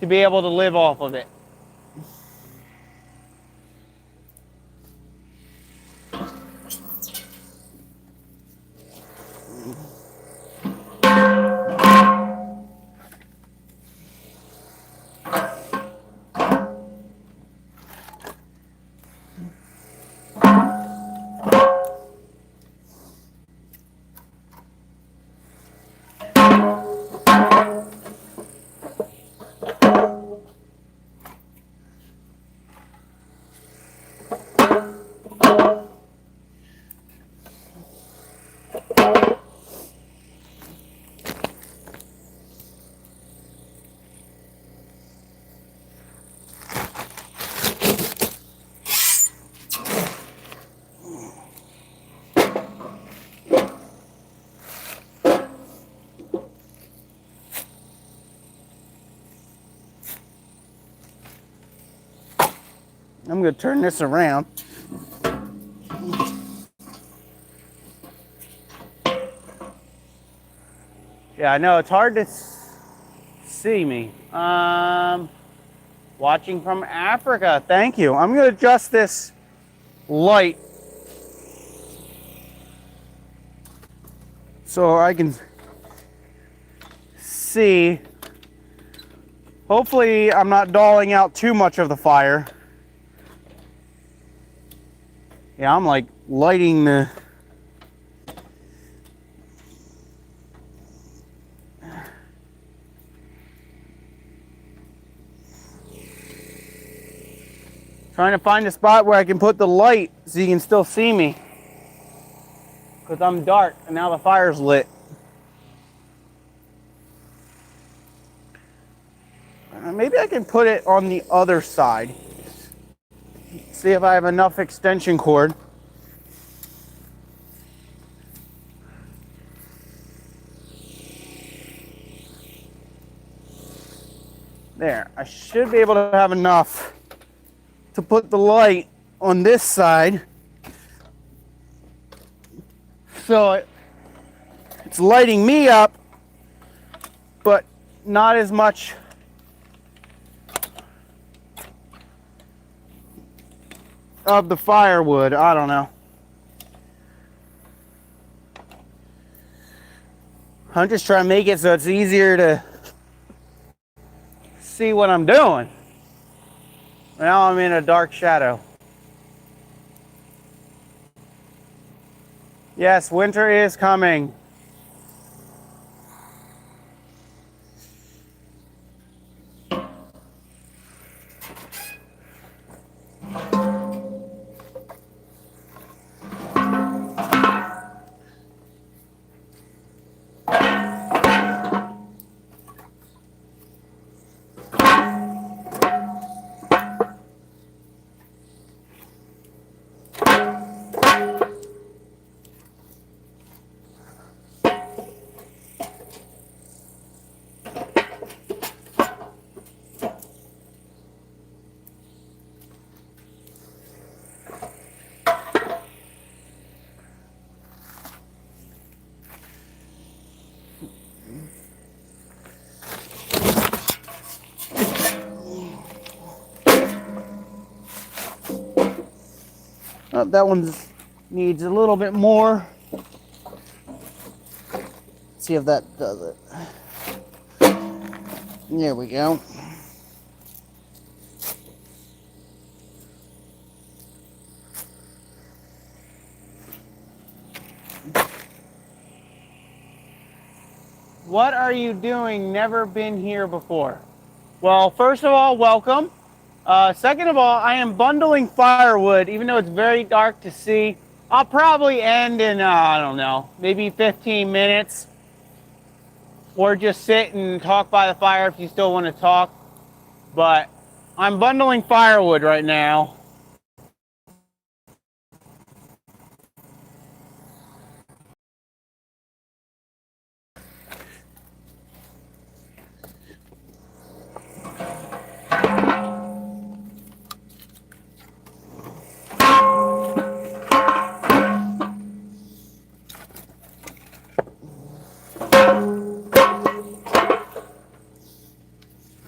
to be able to live off of it. I'm going to turn this around. Yeah, I know it's hard to see me. Watching from Africa. Thank you. I'm going to adjust this light so I can see. Hopefully I'm not dulling out too much of the fire. Yeah, I'm like lighting the... Trying to find a spot where I can put the light so you can still see me. Because I'm dark and now the fire's lit. Maybe I can put it on the other side. See if I have enough extension cord. There, I should be able to have enough to put the light on this side. So it's lighting me up, but not as much of the firewood. I don't know. I'm just trying to make it so it's easier to see what I'm doing. Now I'm in a dark shadow. Yes, winter is coming. That one needs a little bit more. Let's see if that does it. There we go. What are you doing? Never been here before. Well, first of all, welcome. Second of all, I am bundling firewood, even though it's very dark to see. I'll probably end in, I don't know, maybe 15 minutes. Or just sit and talk by the fire if you still want to talk. But I'm bundling firewood right now.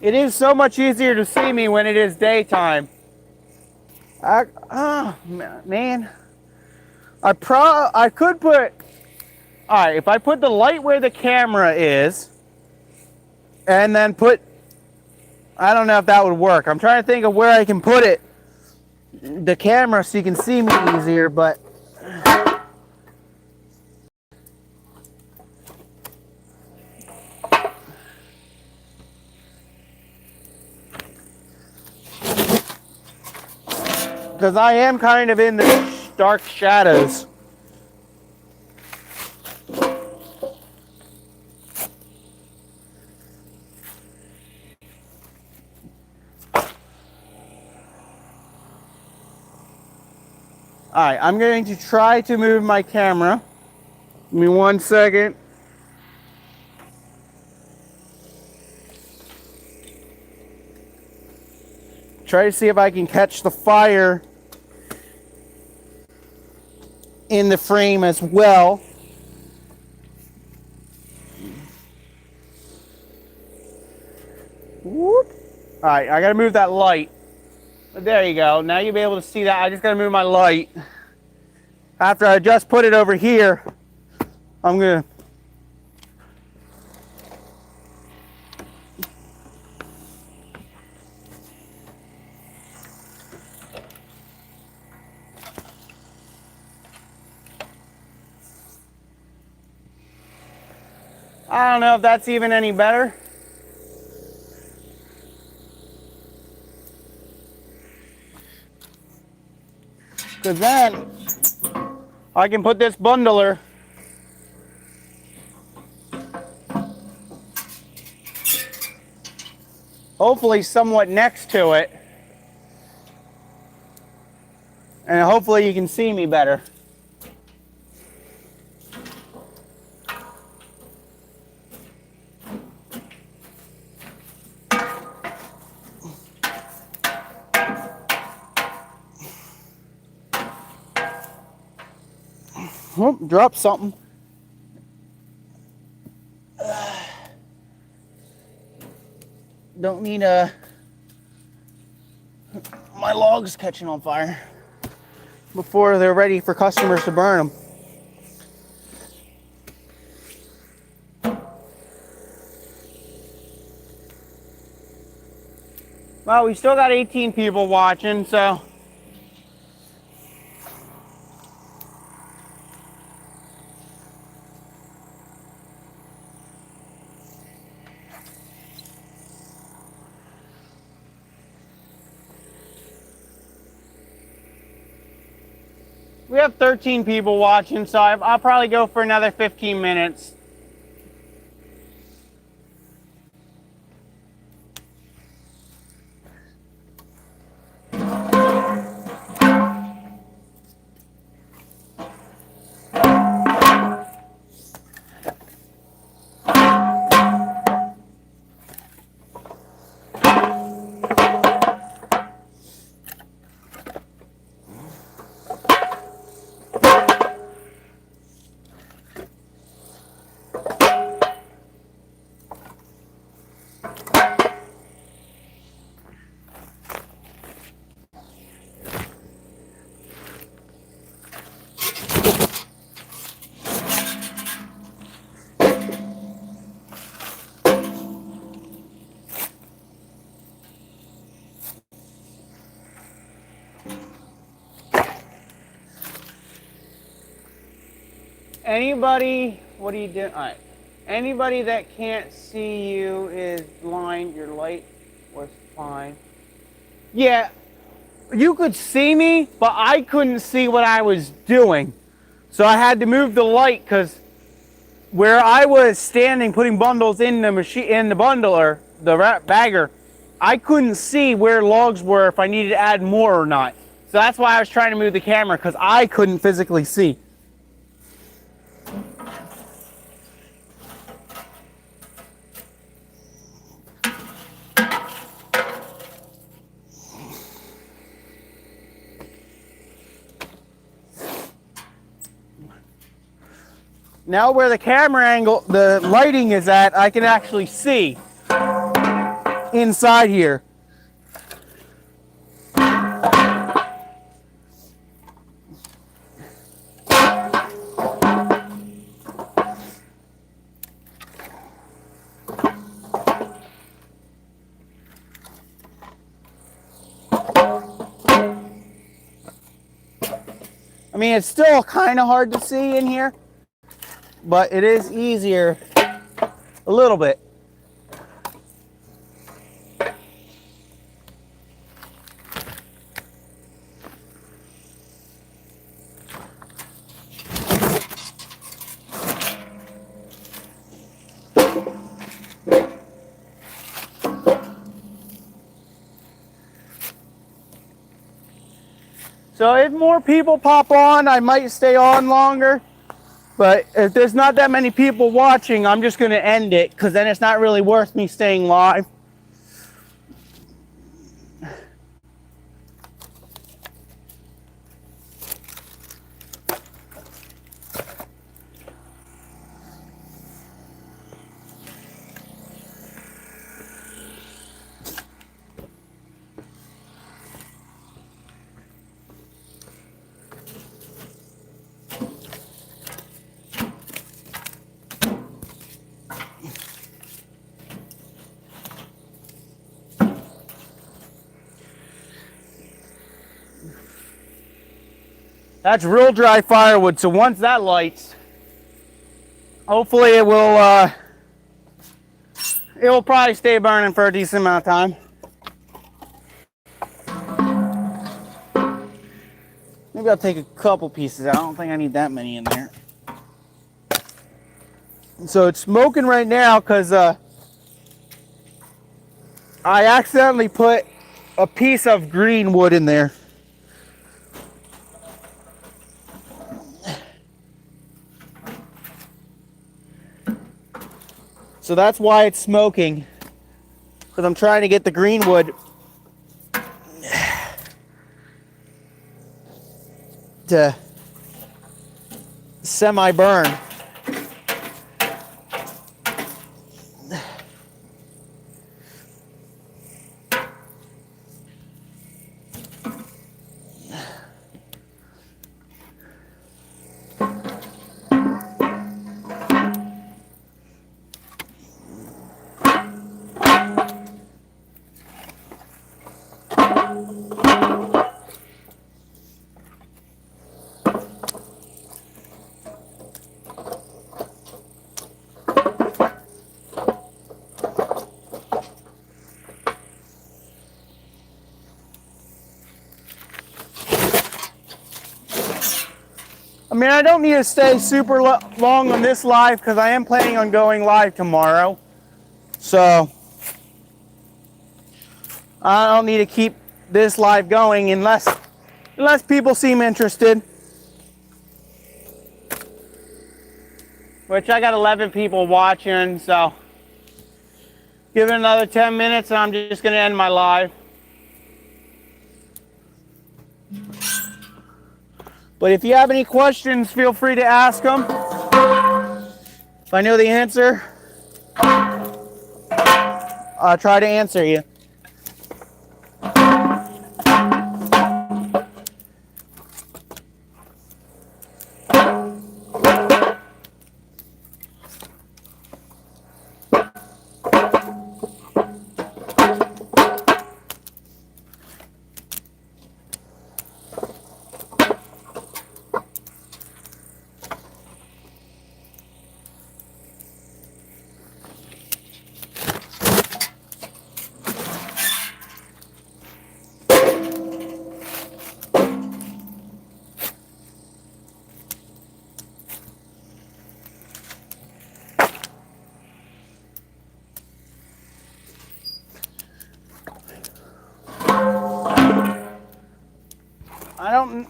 It is so much easier to see me when it is daytime. Man. I could put... Alright, if I put the light where the camera is, and then put... I don't know if that would work. I'm trying to think of where I can put it. The camera so you can see me easier, but... Because I am kind of in the dark shadows. Alright, I'm going to try to move my camera. Give me 1 second. try to see if I can catch the fire in the frame as well. Whoop. All right, I gotta move that light. There you go. Now you'll be able to see that. I just gotta move my light. After I just put it over here, I'm gonna I don't know if that's even any better. Because then I can put this bundler hopefully somewhat next to it. And hopefully you can see me better. Oh, dropped something. Don't need my logs catching on fire before they're ready for customers to burn them. Well, we still got 18 people watching, so we have 13 people watching, so I'll probably go for another 15 minutes. Anybody, what are you doing? All right. Anybody that can't see you is blind. Your light was fine. Yeah, you could see me, but I couldn't see what I was doing. So I had to move the light because where I was standing putting bundles in the machine, in the bundler, the bagger, I couldn't see where logs were if I needed to add more or not. So that's why I was trying to move the camera, because I couldn't physically see. Now where the camera angle, the lighting is at, I can actually see inside here. I mean, it's still kind of hard to see in here, but it is easier a little bit. So if more people pop on, I might stay on longer. But if there's not that many people watching, I'm just going to end it, because then it's not really worth me staying live. That's real dry firewood, so once that lights, hopefully it will probably stay burning for a decent amount of time. Maybe I'll take a couple pieces out. I don't think I need that many in there. So it's smoking right now because I accidentally put a piece of green wood in there. So that's why it's smoking, because I'm trying to get the green wood to semi-burn. I mean, I don't need to stay super long on this live because I am planning on going live tomorrow. So I don't need to keep this live going unless people seem interested. Which I got 11 people watching, so give it another 10 minutes and I'm just going to end my live. But if you have any questions, feel free to ask them. If I know the answer, I'll try to answer you.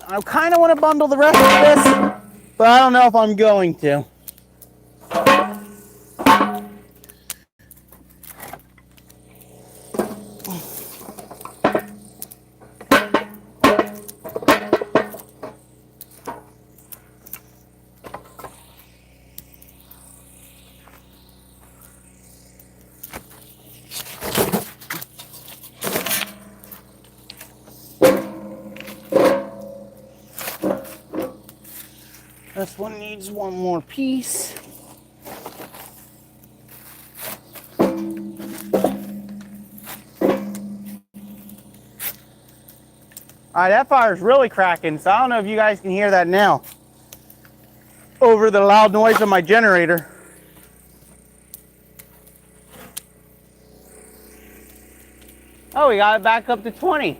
I kind of want to bundle the rest of this, but I don't know if I'm going to. This one needs one more piece. Alright, that fire's really cracking, so I don't know if you guys can hear that now over the loud noise of my generator. Oh, we got it back up to 20.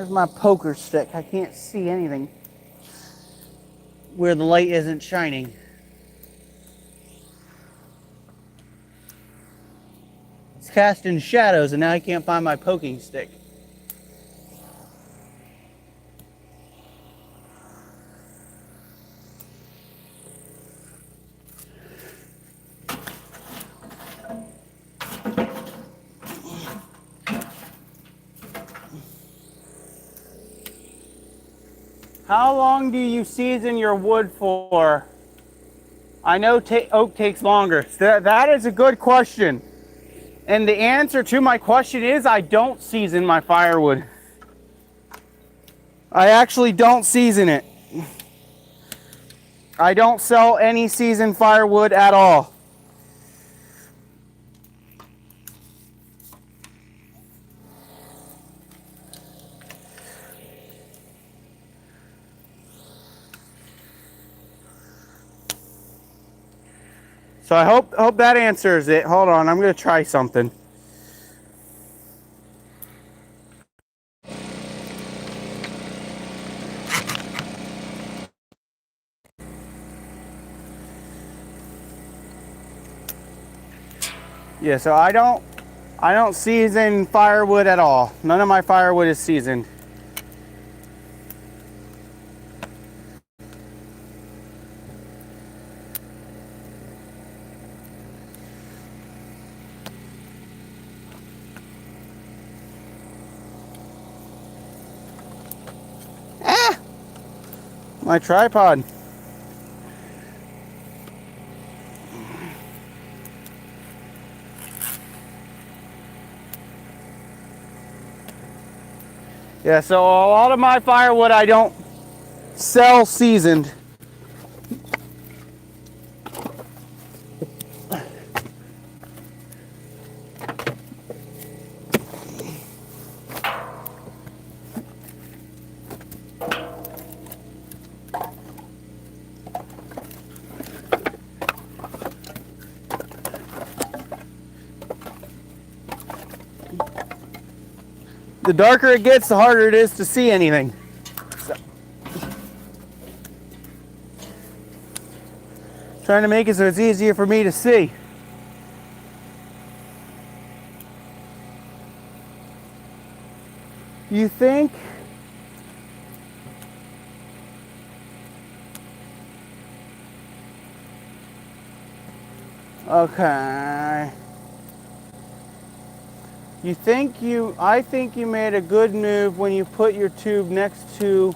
Where's my poker stick? I can't see anything where the light isn't shining. It's casting shadows and now I can't find my poking stick. How long do you season your wood for? I know oak takes longer. That is a good question. And the answer to my question is I don't season my firewood. I actually don't season it. I don't sell any seasoned firewood at all. So I hope that answers it. Hold on, I'm gonna try something. Yeah, so I don't season firewood at all. None of my firewood is seasoned. My tripod. Yeah, so a lot of my firewood I don't sell seasoned. The darker it gets, the harder it is to see anything. So, trying to make it so it's easier for me to see. You think? Okay. I think you made a good move when you put your tube next to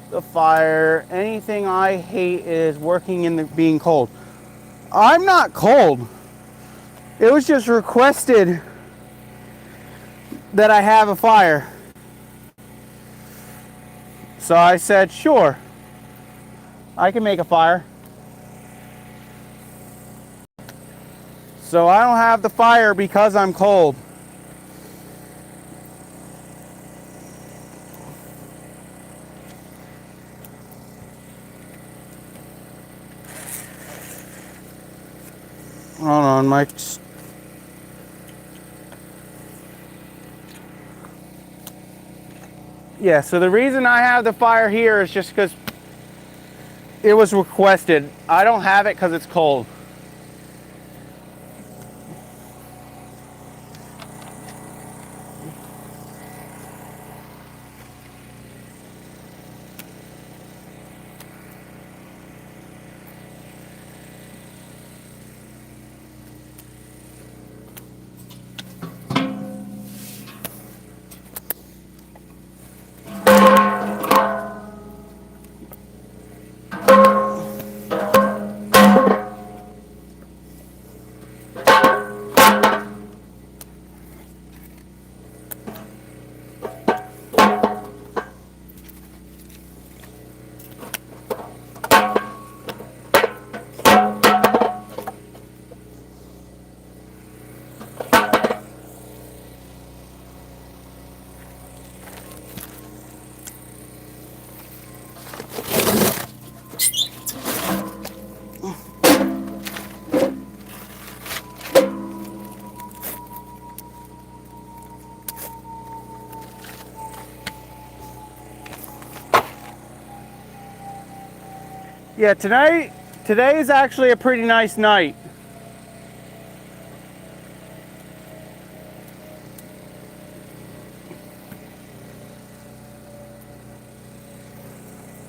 the fire. Anything I hate is working in the being cold. I'm not cold. It was just requested that I have a fire. So I said, sure, I can make a fire. So I don't have the fire because I'm cold. Hold on, Mike. Yeah, so the reason I have the fire here is just because it was requested. I don't have it because it's cold. Yeah, today is actually a pretty nice night.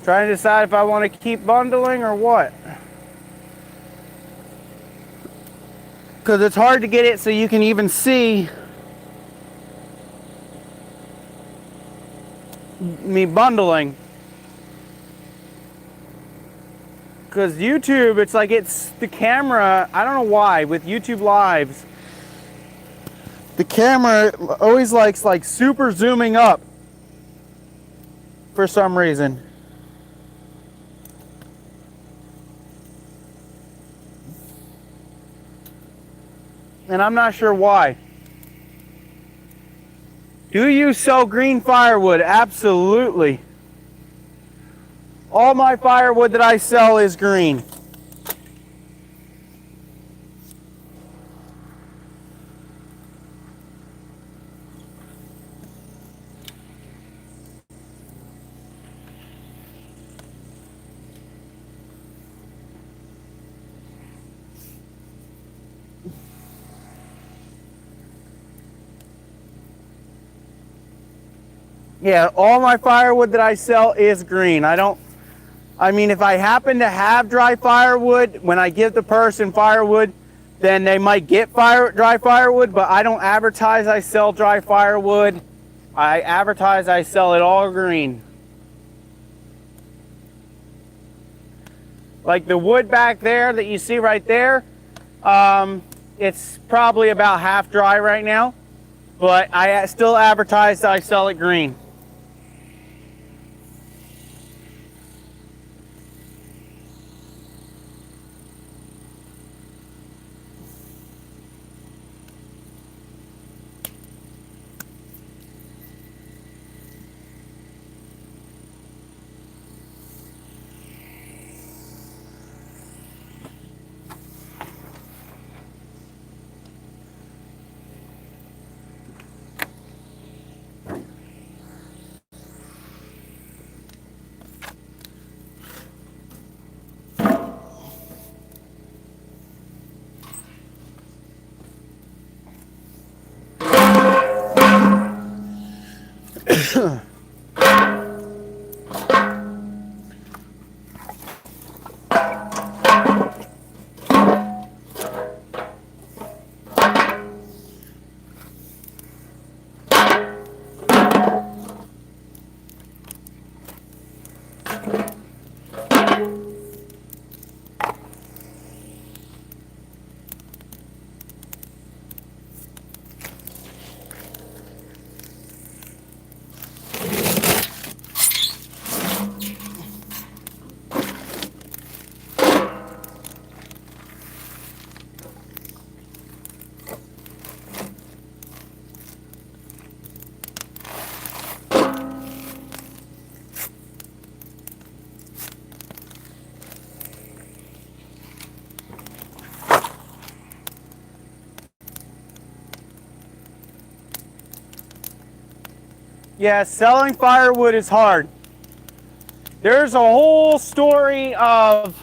Trying to decide if I want to keep bundling or what. Because it's hard to get it so you can even see me bundling. Because YouTube, it's like it's the camera, I don't know why, with YouTube Lives, the camera always likes like super zooming up for some reason. And I'm not sure why. Do you sell green firewood? Absolutely. All my firewood that I sell is green. Yeah, all my firewood that I sell is green. I mean, if I happen to have dry firewood, when I give the person firewood, then they might get dry firewood, but I don't advertise I sell dry firewood. I advertise I sell it all green. Like the wood back there that you see right there, it's probably about half dry right now, but I still advertise I sell it green. Yeah, selling firewood is hard. There's a whole story of,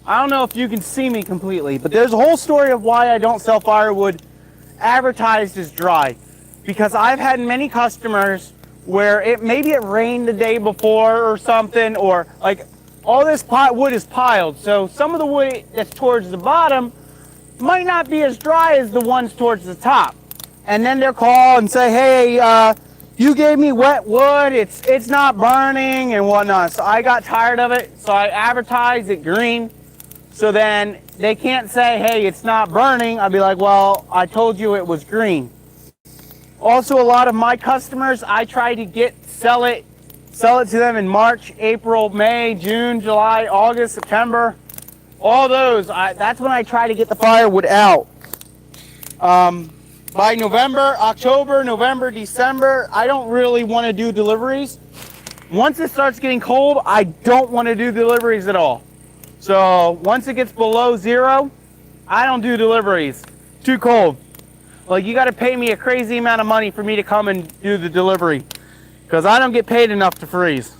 I don't know if you can see me completely, but there's a whole story of why I don't sell firewood advertised as dry. Because I've had many customers where maybe it rained the day before or something, or like all this wood is piled. So some of the wood that's towards the bottom might not be as dry as the ones towards the top. And then they'll call and say, hey, you gave me wet wood, it's not burning and whatnot. So I got tired of it, so I advertised it green. So then they can't say, hey, it's not burning. I'd be like, well, I told you it was green. Also, a lot of my customers, I try to sell it to them in March, April, May, June, July, August, September. All those, that's when I try to get the firewood out. By October, November, December, I don't really want to do deliveries. Once it starts getting cold, I don't want to do deliveries at all. So once it gets below 0, I don't do deliveries. Too cold. Like, you got to pay me a crazy amount of money for me to come and do the delivery, because I don't get paid enough to freeze.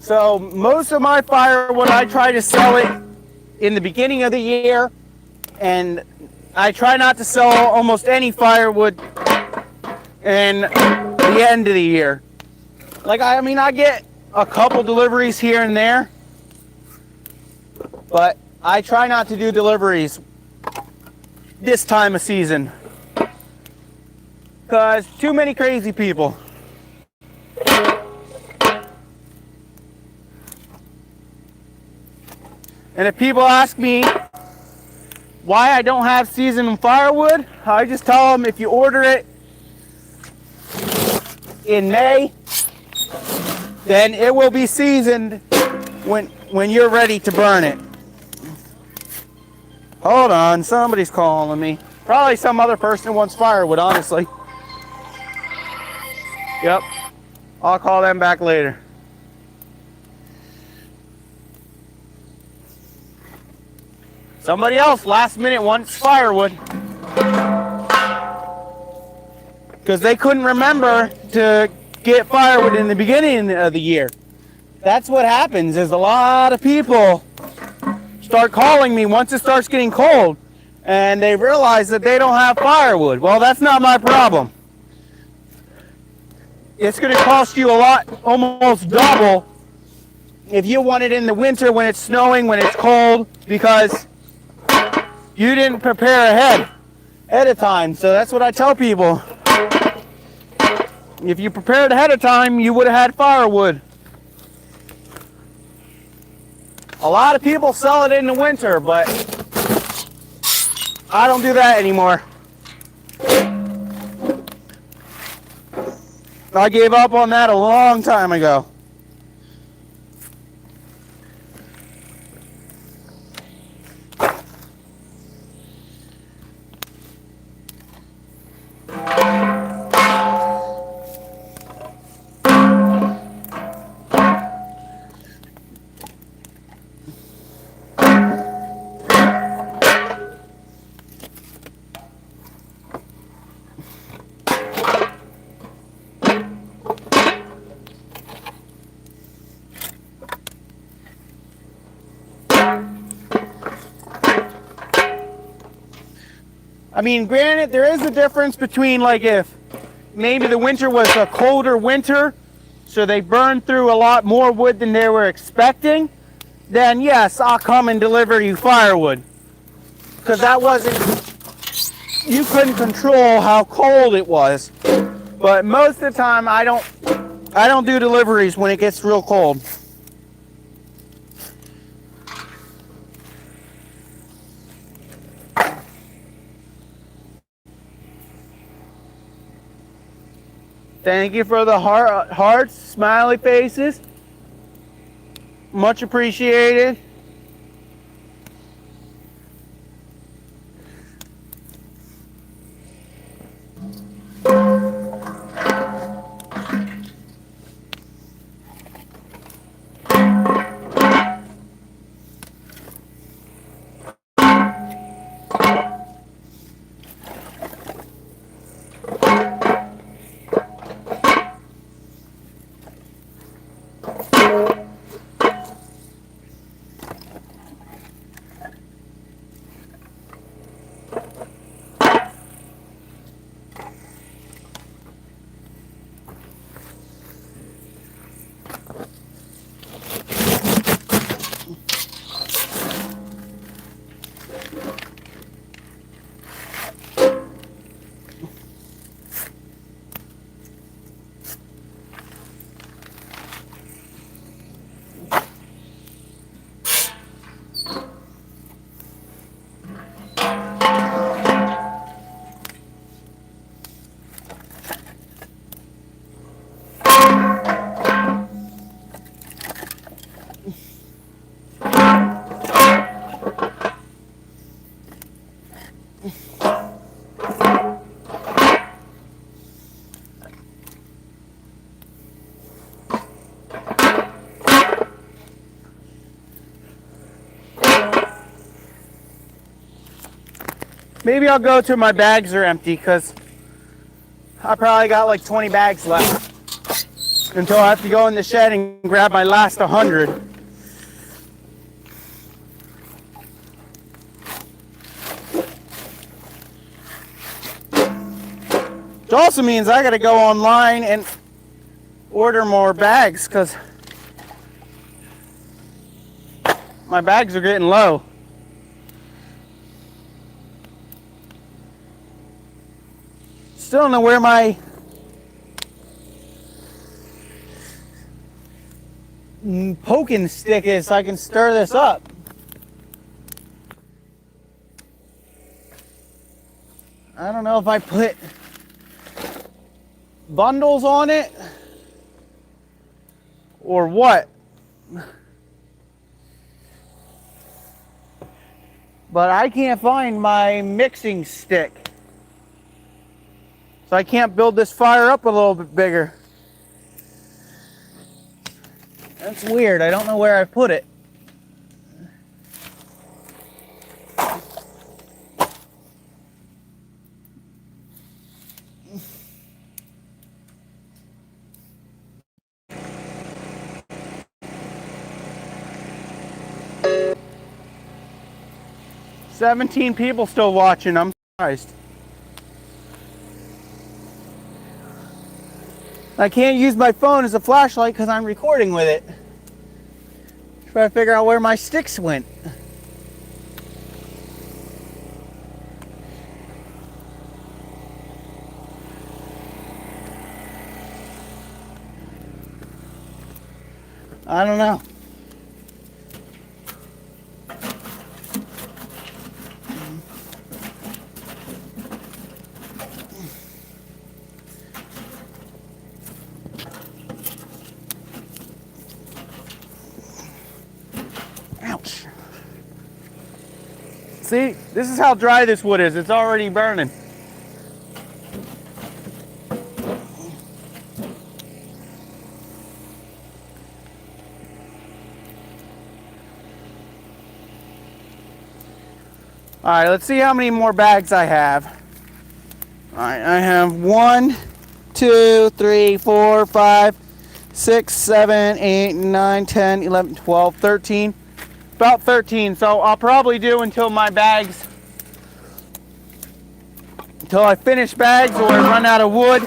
So most of my firewood, I try to sell it in the beginning of the year, and I try not to sell almost any firewood in the end of the year. Like, I mean, I get a couple deliveries here and there, but I try not to do deliveries this time of season because too many crazy people. And if people ask me why I don't have seasoned firewood, I just tell them if you order it in May, then it will be seasoned when you're ready to burn it. Hold on, somebody's calling me. Probably some other person who wants firewood, honestly. Yep, I'll call them back later. Somebody else last minute wants firewood because they couldn't remember to get firewood in the beginning of the year. That's what happens, is a lot of people start calling me once it starts getting cold and they realize that they don't have firewood. Well, that's not my problem. It's going to cost you a lot, almost double, if you want it in the winter when it's snowing, when it's cold, because you didn't prepare ahead of time. So that's what I tell people. If you prepared ahead of time, you would have had firewood. A lot of people sell it in the winter, but I don't do that anymore. I gave up on that a long time ago. I mean, granted, there is a difference between, like, if maybe the winter was a colder winter, so they burned through a lot more wood than they were expecting, then yes, I'll come and deliver you firewood. Because that wasn't, you couldn't control how cold it was. But most of the time, I don't do deliveries when it gets real cold. Thank you for the hearts, smiley faces. Much appreciated. Maybe I'll go till my bags are empty, because I probably got like 20 bags left. until I have to go in the shed and grab my last 100. Which also means I gotta go online and order more bags because my bags are getting low. Still don't know where my poking stick is so I can stir this up. I don't know if I put bundles on it or what. But I can't find my mixing stick. So I can't build this fire up a little bit bigger. That's weird. I don't know where I put it. "17 people still watching. I'm surprised. I can't use my phone as a flashlight because I'm recording with it. Try to figure out where my sticks went. I don't know. Ouch. See, this is how dry this wood is. It's already burning. All right, let's see how many more bags I have. All right, I have 1, 2, 3, 4, 5, 6, 7, 8, 9, 10, 11, 12, 13. About 13, so I'll probably do until my bags, until I finish bags or I run out of wood,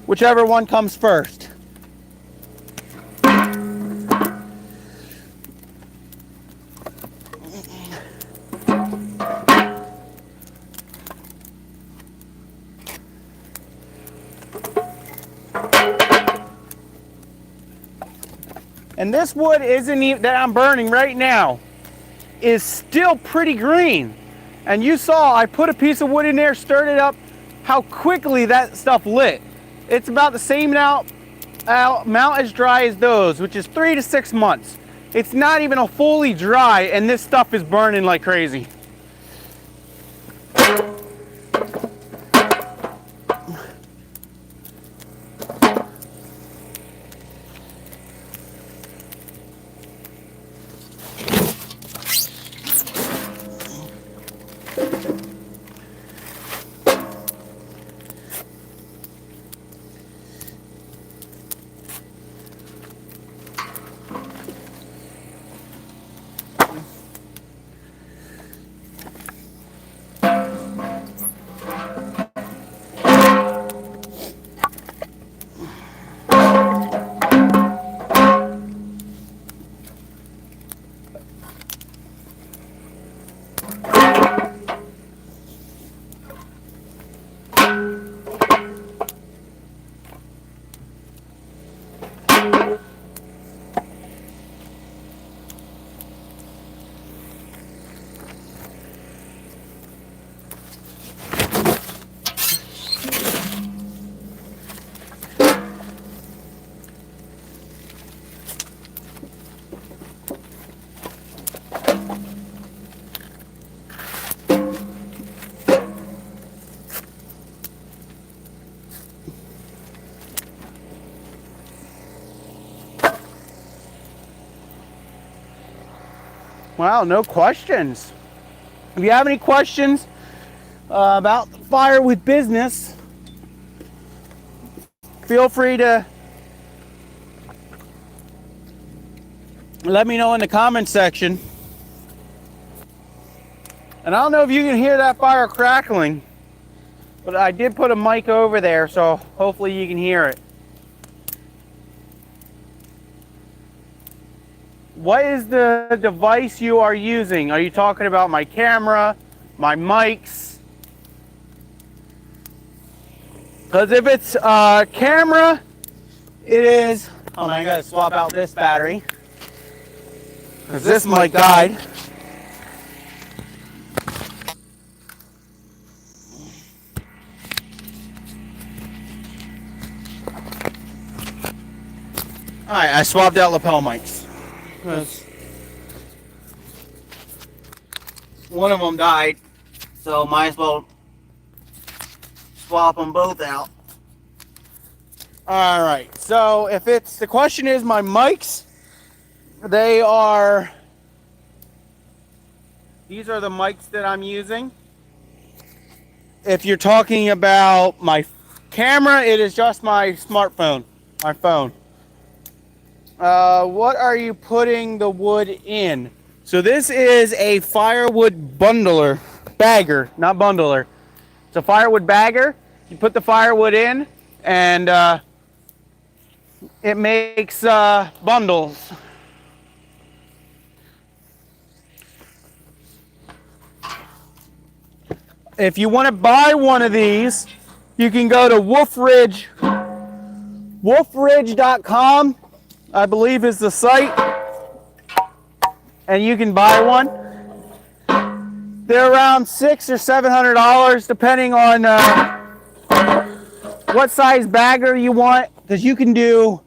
whichever one comes first. And this wood isn't even, that I'm burning right now, is still pretty green. And you saw I put a piece of wood in there, stirred it up, how quickly that stuff lit. It's about the same amount as dry as those, which is 3 to 6 months. It's not even a fully dry, and this stuff is burning like crazy. Wow, no questions. If you have any questions about firewood business, feel free to let me know in the comment section. And I don't know if you can hear that fire crackling, but I did put a mic over there, so hopefully you can hear it. What is the device you are using? Are you talking about my camera, my mics? Because if it's camera, it is, oh, I gotta swap out this battery, because this mic died. Alright, I swapped out lapel mics, because one of them died, so might as well swap them both out. Alright, so if it's, the question is my mics, these are the mics that I'm using. If you're talking about my camera, it is just my smartphone, my phone. What are you putting the wood in? So this is a firewood bundler, bagger, not bundler. It's a firewood bagger. You put the firewood in, and it makes bundles. If you want to buy one of these, you can go to wolfridge.com, I believe is the site, and you can buy one. They're around $600 or $700, depending on what size bagger you want, because you can do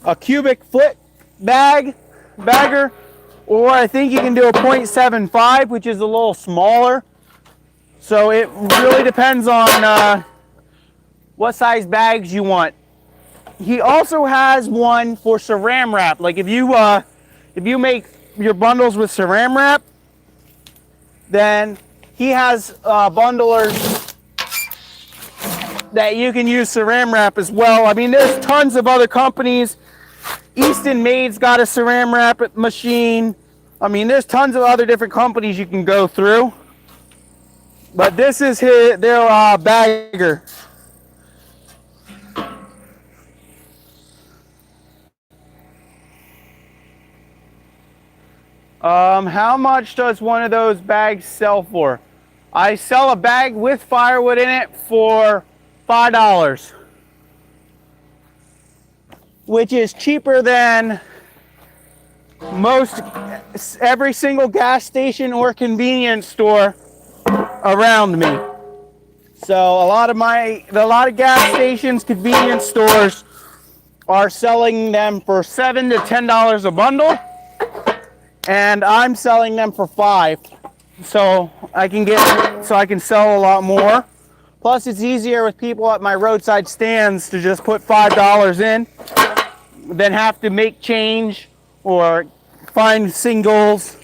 a cubic foot bagger, or I think you can do a 0.75, which is a little smaller. So it really depends on what size bags you want. He also has one for saran wrap. Like if you make your bundles with saran wrap, then he has bundlers that you can use saran wrap as well. I mean, there's tons of other companies. Easton Made's got a saran wrap machine. I mean, there's tons of other different companies you can go through. But this is their bagger. How much does one of those bags sell for? I sell a bag with firewood in it for $5, which is cheaper than most every single gas station or convenience store around me. So a lot of gas stations, convenience stores are selling them for $7 to $10 a bundle, and I'm selling them for $5. So I can sell a lot more. Plus, it's easier with people at my roadside stands to just put $5 in than have to make change or find singles.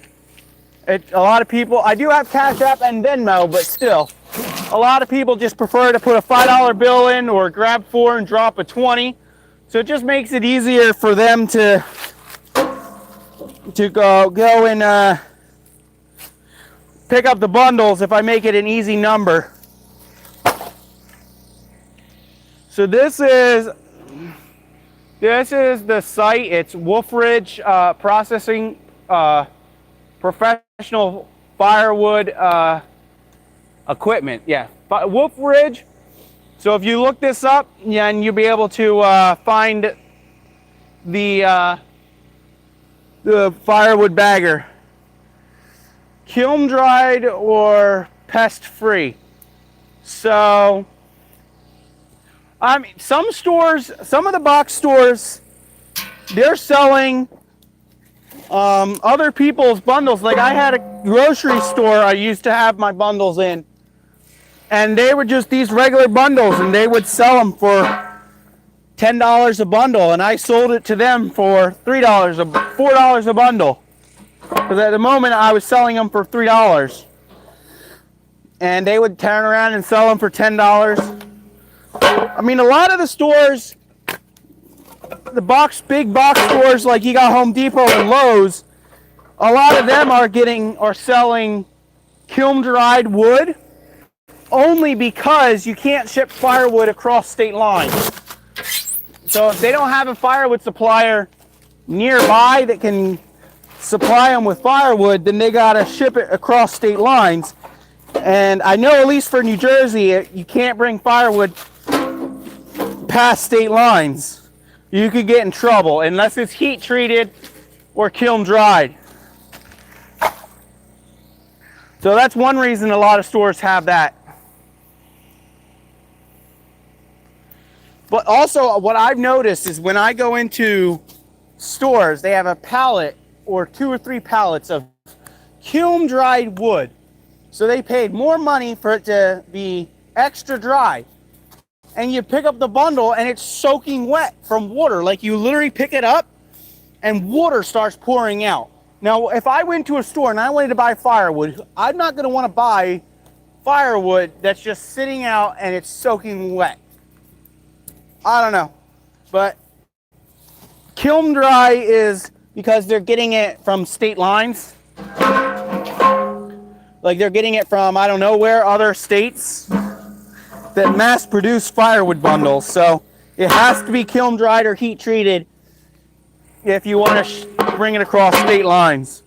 A lot of people, I do have Cash App and Venmo, but still, a lot of people just prefer to put a $5 bill in or grab 4 and drop a 20. So it just makes it easier for them to go and pick up the bundles if I make it an easy number. So this is the site. It's Wolfridge Processing Professional Firewood Equipment. Yeah, Wolfridge. So if you look this up, yeah, and you'll be able to find the firewood bagger, kiln dried or pest free. So I mean, some of the box stores, they're selling other people's bundles. Like I had a grocery store I used to have my bundles in, and they were just these regular bundles, and they would sell them for $10 a bundle, and I sold it to them for $4 a bundle, because at the moment I was selling them for $3, and they would turn around and sell them for $10. I mean, a lot of the stores, big box stores like you got Home Depot and Lowe's, a lot of them are selling kiln dried wood only because you can't ship firewood across state lines. So if they don't have a firewood supplier nearby that can supply them with firewood, then they gotta ship it across state lines. And I know at least for New Jersey, you can't bring firewood past state lines. You could get in trouble unless it's heat treated or kiln dried. So that's one reason a lot of stores have that. But also what I've noticed is when I go into stores, they have a pallet or 2 or 3 pallets of kiln dried wood. So they paid more money for it to be extra dry. And you pick up the bundle and it's soaking wet from water. Like you literally pick it up and water starts pouring out. Now, if I went to a store and I wanted to buy firewood, I'm not going to want to buy firewood that's just sitting out and it's soaking wet. I don't know. But kiln dry is because they're getting it from state lines. Like they're getting it from, I don't know where, other states that mass produce firewood bundles. So it has to be kiln dried or heat treated if you want to bring it across state lines.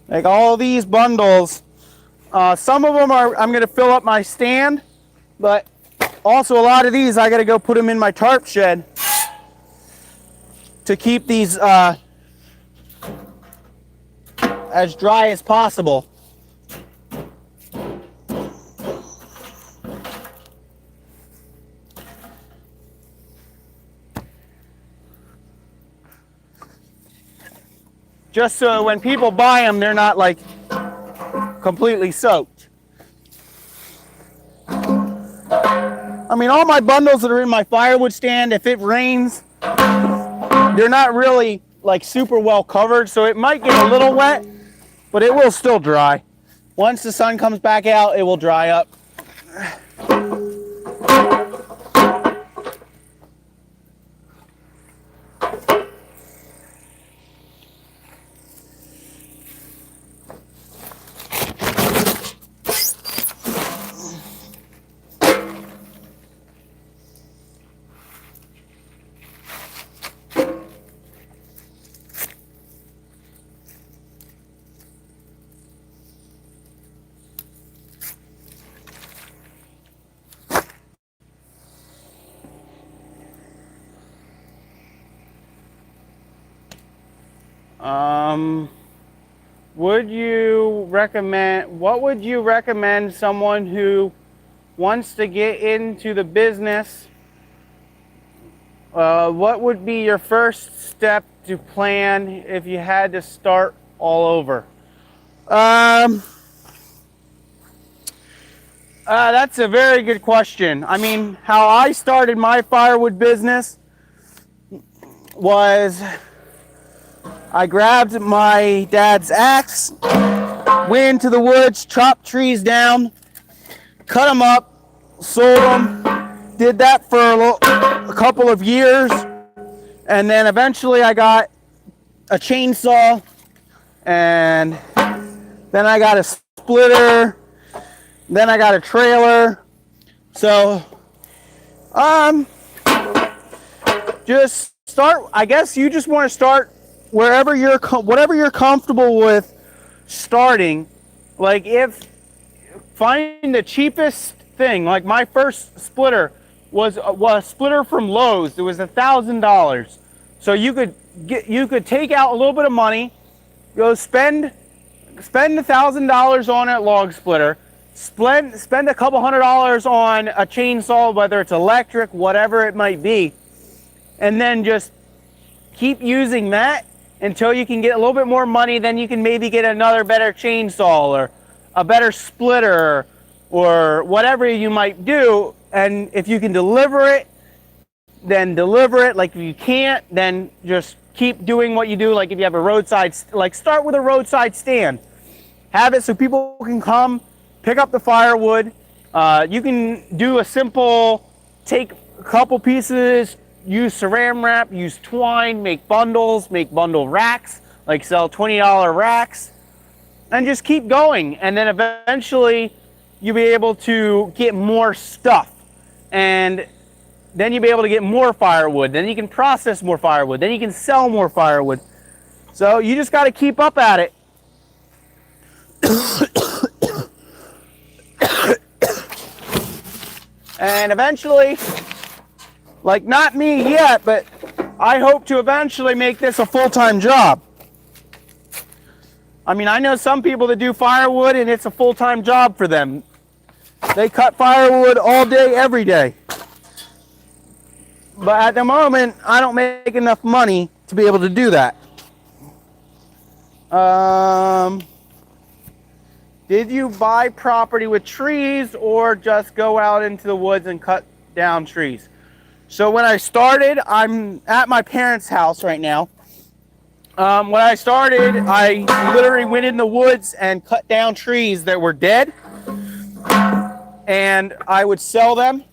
Like all these bundles, some of them I'm going to fill up my stand, but also a lot of these I got to go put them in my tarp shed to keep these as dry as possible. Just so when people buy them, they're not like completely soaked. I mean, all my bundles that are in my firewood stand, if it rains, they're not really like super well covered, so it might get a little wet, but it will still dry. Once the sun comes back out, it will dry up. What would you recommend someone who wants to get into the business? What would be your first step to plan if you had to start all over? That's a very good question. I mean, how I started my firewood business was I grabbed my dad's axe, went into the woods, chopped trees down, cut them up, sold them, did that for a couple of years, and then eventually I got a chainsaw, and then I got a splitter, then I got a trailer. So just start, I guess you just want to start whatever you're comfortable with starting. Like, find the cheapest thing. Like my first splitter was a splitter from Lowe's. It was $1,000. So you could take out a little bit of money, go spend $1,000 on a log splitter, spend a couple $100 on a chainsaw, whether it's electric, whatever it might be, and then just keep using that until you can get a little bit more money. Then you can maybe get another better chainsaw or a better splitter or whatever you might do. And if you can deliver it, then deliver it. Like if you can't, then just keep doing what you do. Like if you have a roadside, like start with a roadside stand. Have it so people can come, pick up the firewood. You can do a simple, take a couple pieces, use saran wrap, use twine, make bundles, make bundle racks, like sell $20 racks, and just keep going. And then eventually you'll be able to get more stuff. And then you'll be able to get more firewood. Then you can process more firewood. Then you can sell more firewood. So you just got to keep up at it. And eventually, like not me yet, but I hope to eventually make this a full-time job. I mean, I know some people that do firewood and it's a full-time job for them. They cut firewood all day, every day. But at the moment, I don't make enough money to be able to do that. Did you buy property with trees or just go out into the woods and cut down trees? So when I started, I'm at my parents' house right now. When I started, I literally went in the woods and cut down trees that were dead. And I would sell them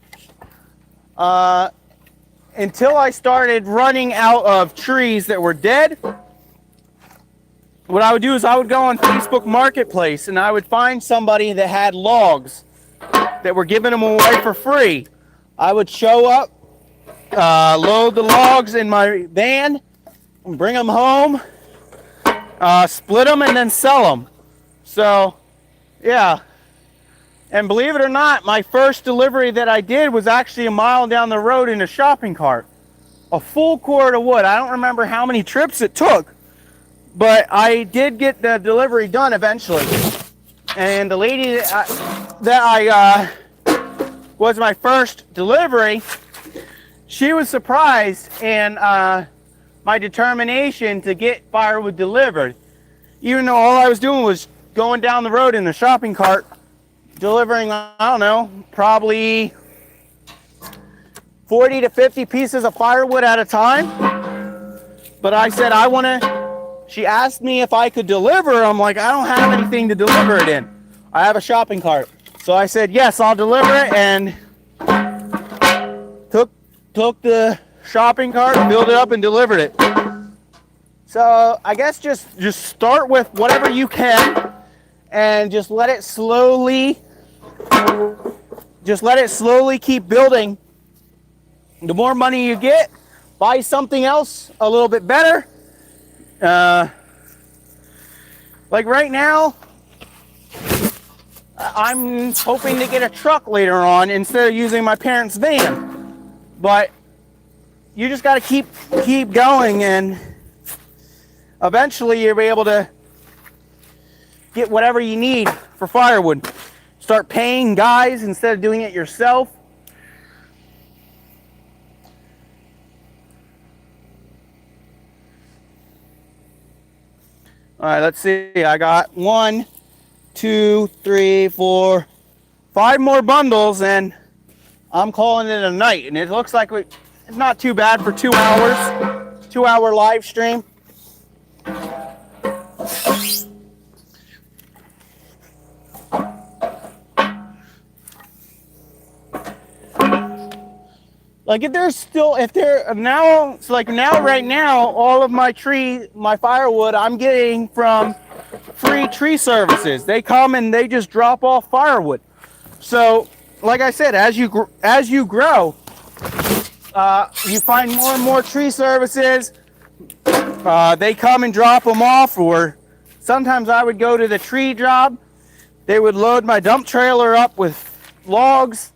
until I started running out of trees that were dead. What I would do is I would go on Facebook Marketplace and I would find somebody that had logs that were giving them away for free. I would show up, load the logs in my van, bring them home, split them, and then sell them. So, yeah. And believe it or not, my first delivery that I did was actually a mile down the road in a shopping cart. A full cord of wood. I don't remember how many trips it took, but I did get the delivery done eventually. And the lady that I was my first delivery, she was surprised in my determination to get firewood delivered. Even though all I was doing was going down the road in a shopping cart, delivering, I don't know, probably 40 to 50 pieces of firewood at a time. But I said, she asked me if I could deliver. I'm like, I don't have anything to deliver it in. I have a shopping cart. So I said, yes, I'll deliver it, and took the shopping cart, filled it up, and delivered it. So I guess just start with whatever you can and just let it slowly keep building. The more money you get, buy something else a little bit better. Like right now, I'm hoping to get a truck later on instead of using my parents' van. But you just got to keep going, and eventually you'll be able to get whatever you need for firewood. Start paying guys instead of doing it yourself. All right, let's see. I got 1, 2, 3, 4, 5 more bundles, and I'm calling it a night. And it looks like it's not too bad for 2 hours, 2-hour live stream. Like right now, all of my firewood I'm getting from free tree services. They come and they just drop off firewood. So, like I said, as you grow, you find more and more tree services. They come and drop them off, or sometimes I would go to the tree job. They would load my dump trailer up with logs.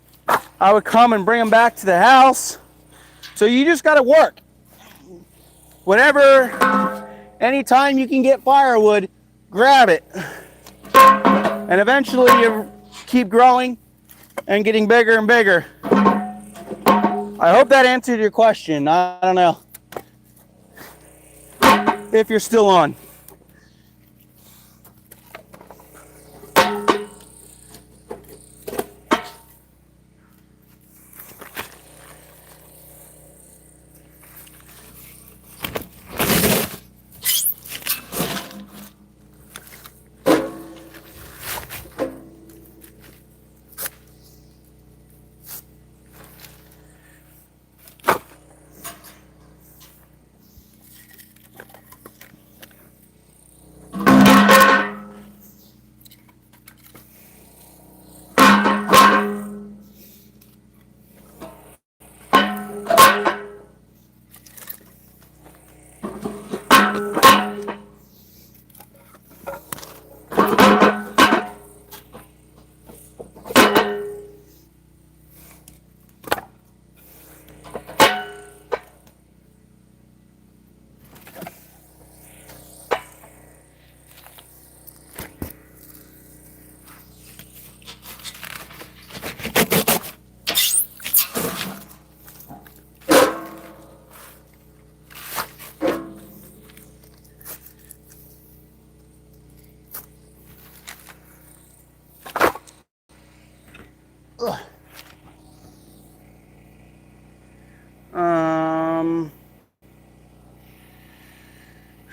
I would come and bring them back to the house. So you just got to work. Anytime you can get firewood, grab it. And eventually keep growing and getting bigger and bigger. I hope that answered your question. I don't know if you're still on.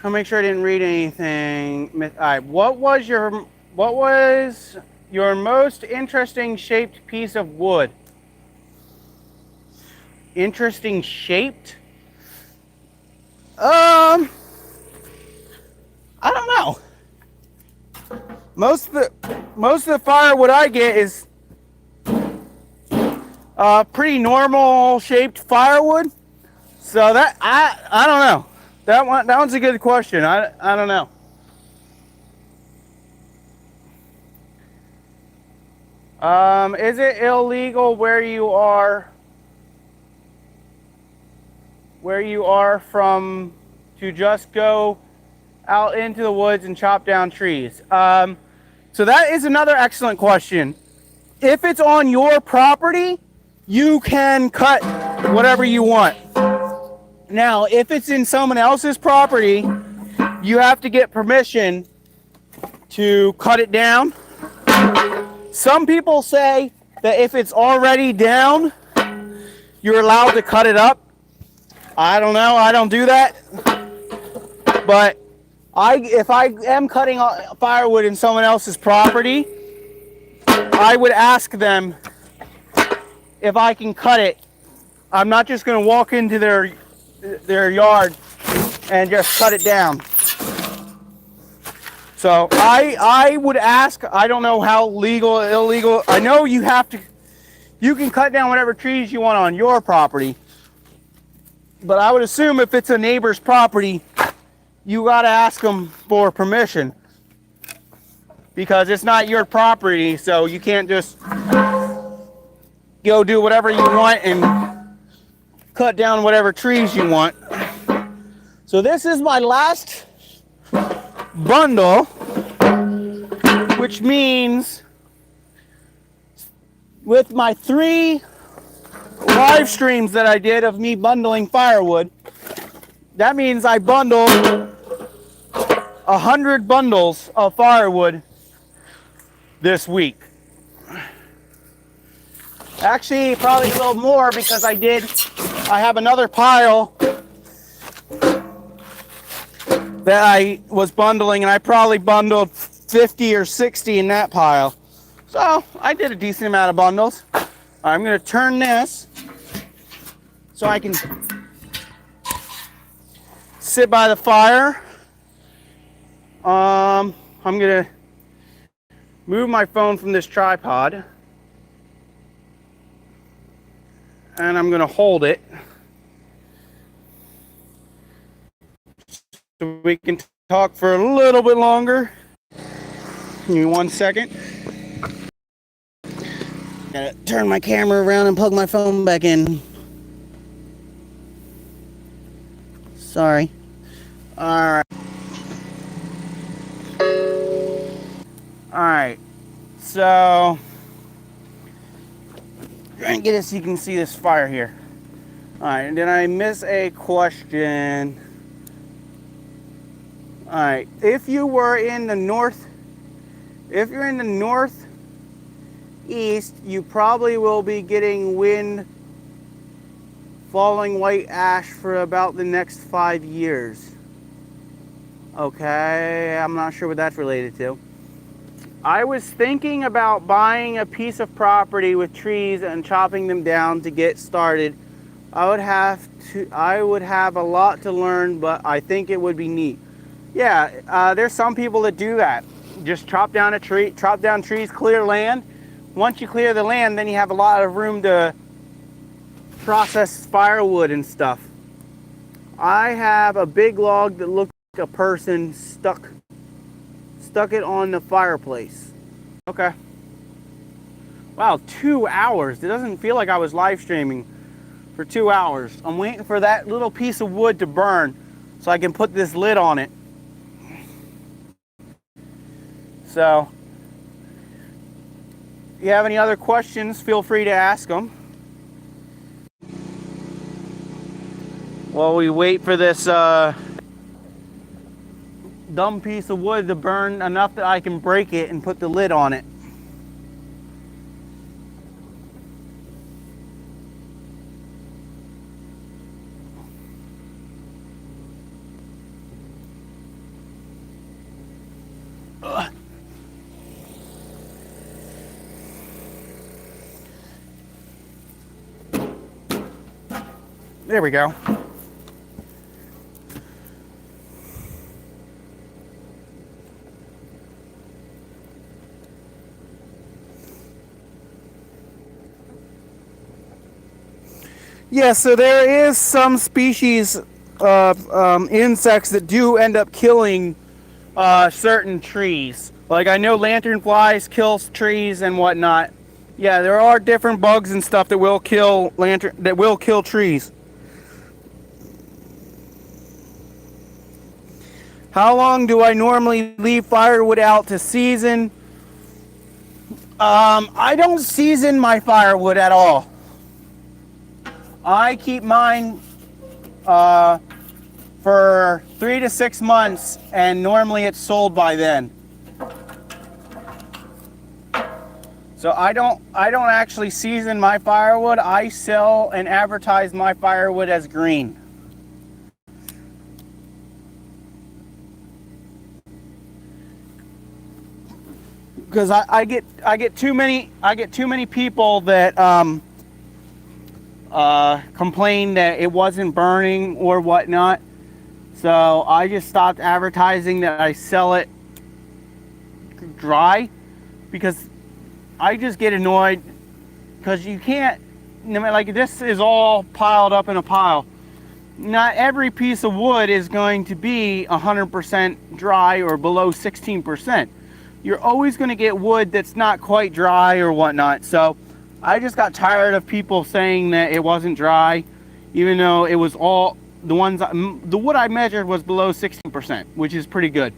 I'll make sure I didn't read anything. All right, what was your most interesting shaped piece of wood? Interesting shaped? I don't know. Most of the firewood I get is pretty normal shaped firewood. So that I don't know. That one's a good question. I don't know. Is it illegal where you are from to just go out into the woods and chop down trees? So that is another excellent question. If it's on your property, you can cut whatever you want. Now, if it's in someone else's property, you have to get permission to cut it down. Some people say that if it's already down, you're allowed to cut it up. I don't know. I don't do that. But if I am cutting firewood in someone else's property, I would ask them if I can cut it. I'm not just going to walk into their yard and just cut it down. So I would ask. I don't know how legal, illegal. I know you can cut down whatever trees you want on your property. But I would assume if it's a neighbor's property, you got to ask them for permission. Because it's not your property, so you can't just go do whatever you want and cut down whatever trees you want. So this is my last bundle, which means with my 3 live streams that I did of me bundling firewood, that means I bundled 100 bundles of firewood this week. Actually, probably a little more because I have another pile that I was bundling, and I probably bundled 50 or 60 in that pile. So I did a decent amount of bundles. I'm going to turn this so I can sit by the fire. I'm going to move my phone from this tripod, and I'm going to hold it so we can talk for a little bit longer. Give me 1 second. Gotta turn my camera around and plug my phone back in. Sorry. Alright. Alright. So and get it so you can see this fire here. All right, and did I miss a question? All right, if you're in the northeast, you probably will be getting wind falling white ash for about the next 5 years. Okay, I'm not sure what that's related to. I was thinking about buying a piece of property with trees and chopping them down to get started. I would have a lot to learn, but I think it would be neat. Yeah, there's some people that do that. Just chop down trees, clear land. Once you clear the land, then you have a lot of room to process firewood and stuff. I have a big log that looks like a person stuck it on the fireplace. Okay. Wow, 2 hours. It doesn't feel like I was live streaming for 2 hours. I'm waiting for that little piece of wood to burn so I can put this lid on it. So, if you have any other questions, feel free to ask them. While we wait for this dumb piece of wood to burn enough that I can break it and put the lid on it. There we go. Yeah, so there is some species of insects that do end up killing certain trees. Like I know lanternflies kill trees and whatnot. Yeah, there are different bugs and stuff that will kill trees. How long do I normally leave firewood out to season? I don't season my firewood at all. I keep mine for 3 to 6 months, and normally it's sold by then. So I don't actually season my firewood. I sell and advertise my firewood as green. Because I get too many people that complained that it wasn't burning or whatnot. So I just stopped advertising that I sell it dry, because I just get annoyed because you can't, like, this is all piled up in a pile. Not every piece of wood is going to be 100% dry or below 16%. You're always going to get wood that's not quite dry or whatnot. So I just got tired of people saying that it wasn't dry, even though it was all the wood I measured was below 16%, which is pretty good.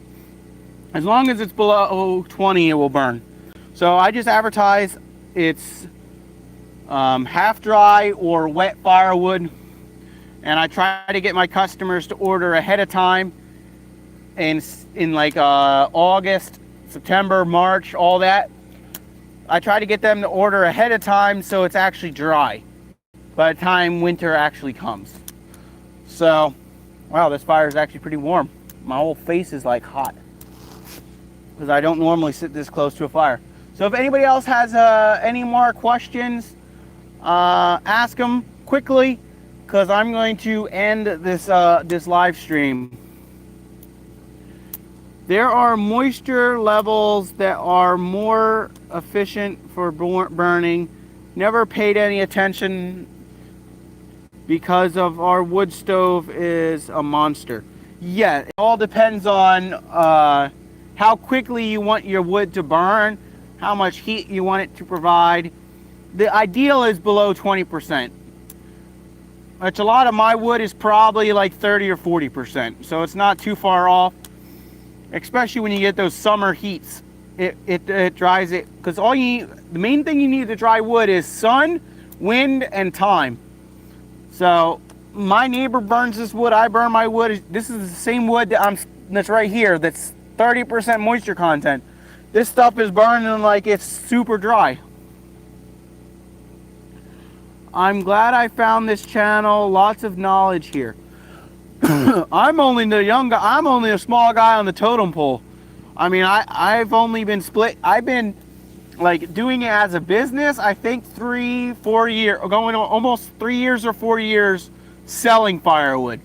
As long as it's below 20, it will burn. So I just advertise it's half dry or wet firewood, and I try to get my customers to order ahead of time. And in like August, September, March, all that, I try to get them to order ahead of time so it's actually dry by the time winter actually comes. So, wow, this fire is actually pretty warm. My whole face is like hot because I don't normally sit this close to a fire. So if anybody else has any more questions, ask them quickly, because I'm going to end this this live stream. There are moisture levels that are more efficient for burning. Never paid any attention because of our wood stove is a monster. Yeah, it all depends on how quickly you want your wood to burn, how much heat you want it to provide. The ideal is below 20%. Which a lot of my wood is probably like 30 or 40%, so it's not too far off. Especially when you get those summer heats, it dries it. Because the main thing you need to dry wood is sun, wind and time. So my neighbor burns this wood, I burn my wood. This is the same wood that's right here, that's 30% moisture content. This stuff is burning like it's super dry. I'm glad I found this channel. Lots of knowledge here. I'm only the young guy. I'm only a small guy on the totem pole. I mean, I've only been split. I've been like doing it as a business. I think 3-4 years, going on almost 3 years or 4 years selling firewood.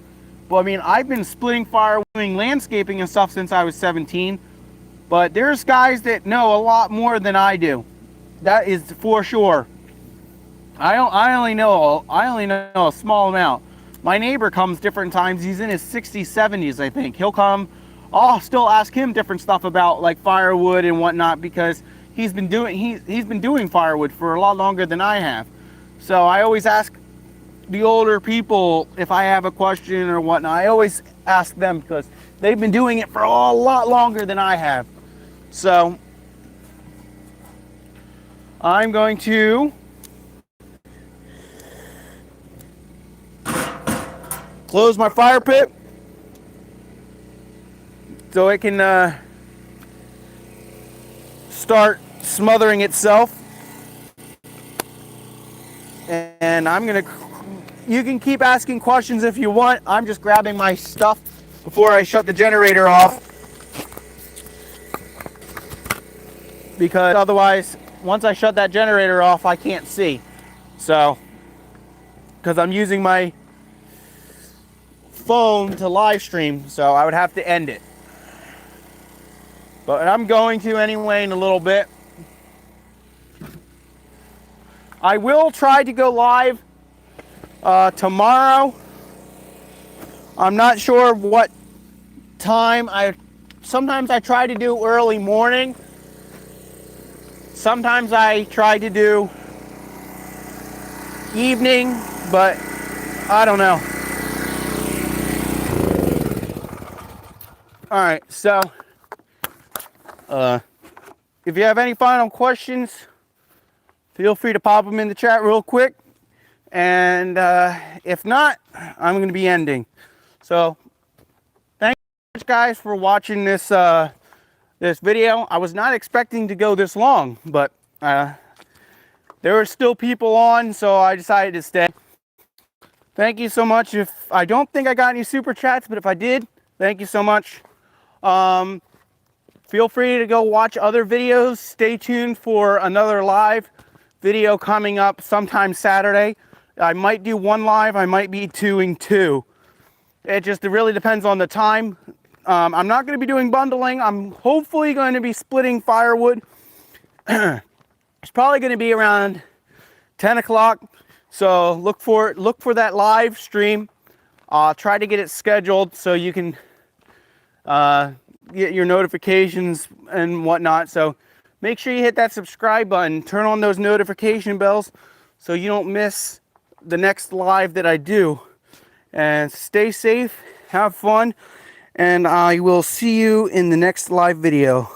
Well, I mean, I've been splitting firewood, doing landscaping and stuff since I was 17. But there's guys that know a lot more than I do. That is for sure. I only know a small amount. My neighbor comes different times. He's in his 60s, 70s, I think. He'll come. I'll still ask him different stuff about like firewood and whatnot because he's been doing firewood for a lot longer than I have. So I always ask the older people if I have a question or whatnot. I always ask them because they've been doing it for a lot longer than I have. So I'm going to close my fire pit so it can start smothering itself. And you can keep asking questions if you want. I'm just grabbing my stuff before I shut the generator off, because otherwise, once I shut that generator off, I can't see. So, because I'm using my phone to live stream, so I would have to end it. But I'm going to anyway in a little bit. I will try to go live tomorrow. I'm not sure what time. Sometimes I try to do early morning. Sometimes I try to do evening, but I don't know. All right, so if you have any final questions, feel free to pop them in the chat real quick. And if not, I'm going to be ending. So thank you much, guys, for watching this this video. I was not expecting to go this long, but there were still people on, so I decided to stay. Thank you so much. I don't think I got any super chats, but if I did, thank you so much. Feel free to go watch other videos. Stay tuned for another live video coming up sometime Saturday. I might do one live. I might be doing two. It really depends on the time. I'm not going to be doing bundling. I'm hopefully going to be splitting firewood. It's probably going to be around 10 o'clock. So look for that live stream. I'll try to get it scheduled so you can get your notifications and whatnot. So make sure you hit that subscribe button, turn on those notification bells so you don't miss the next live that I do. And stay safe, have fun, and I will see you in the next live video.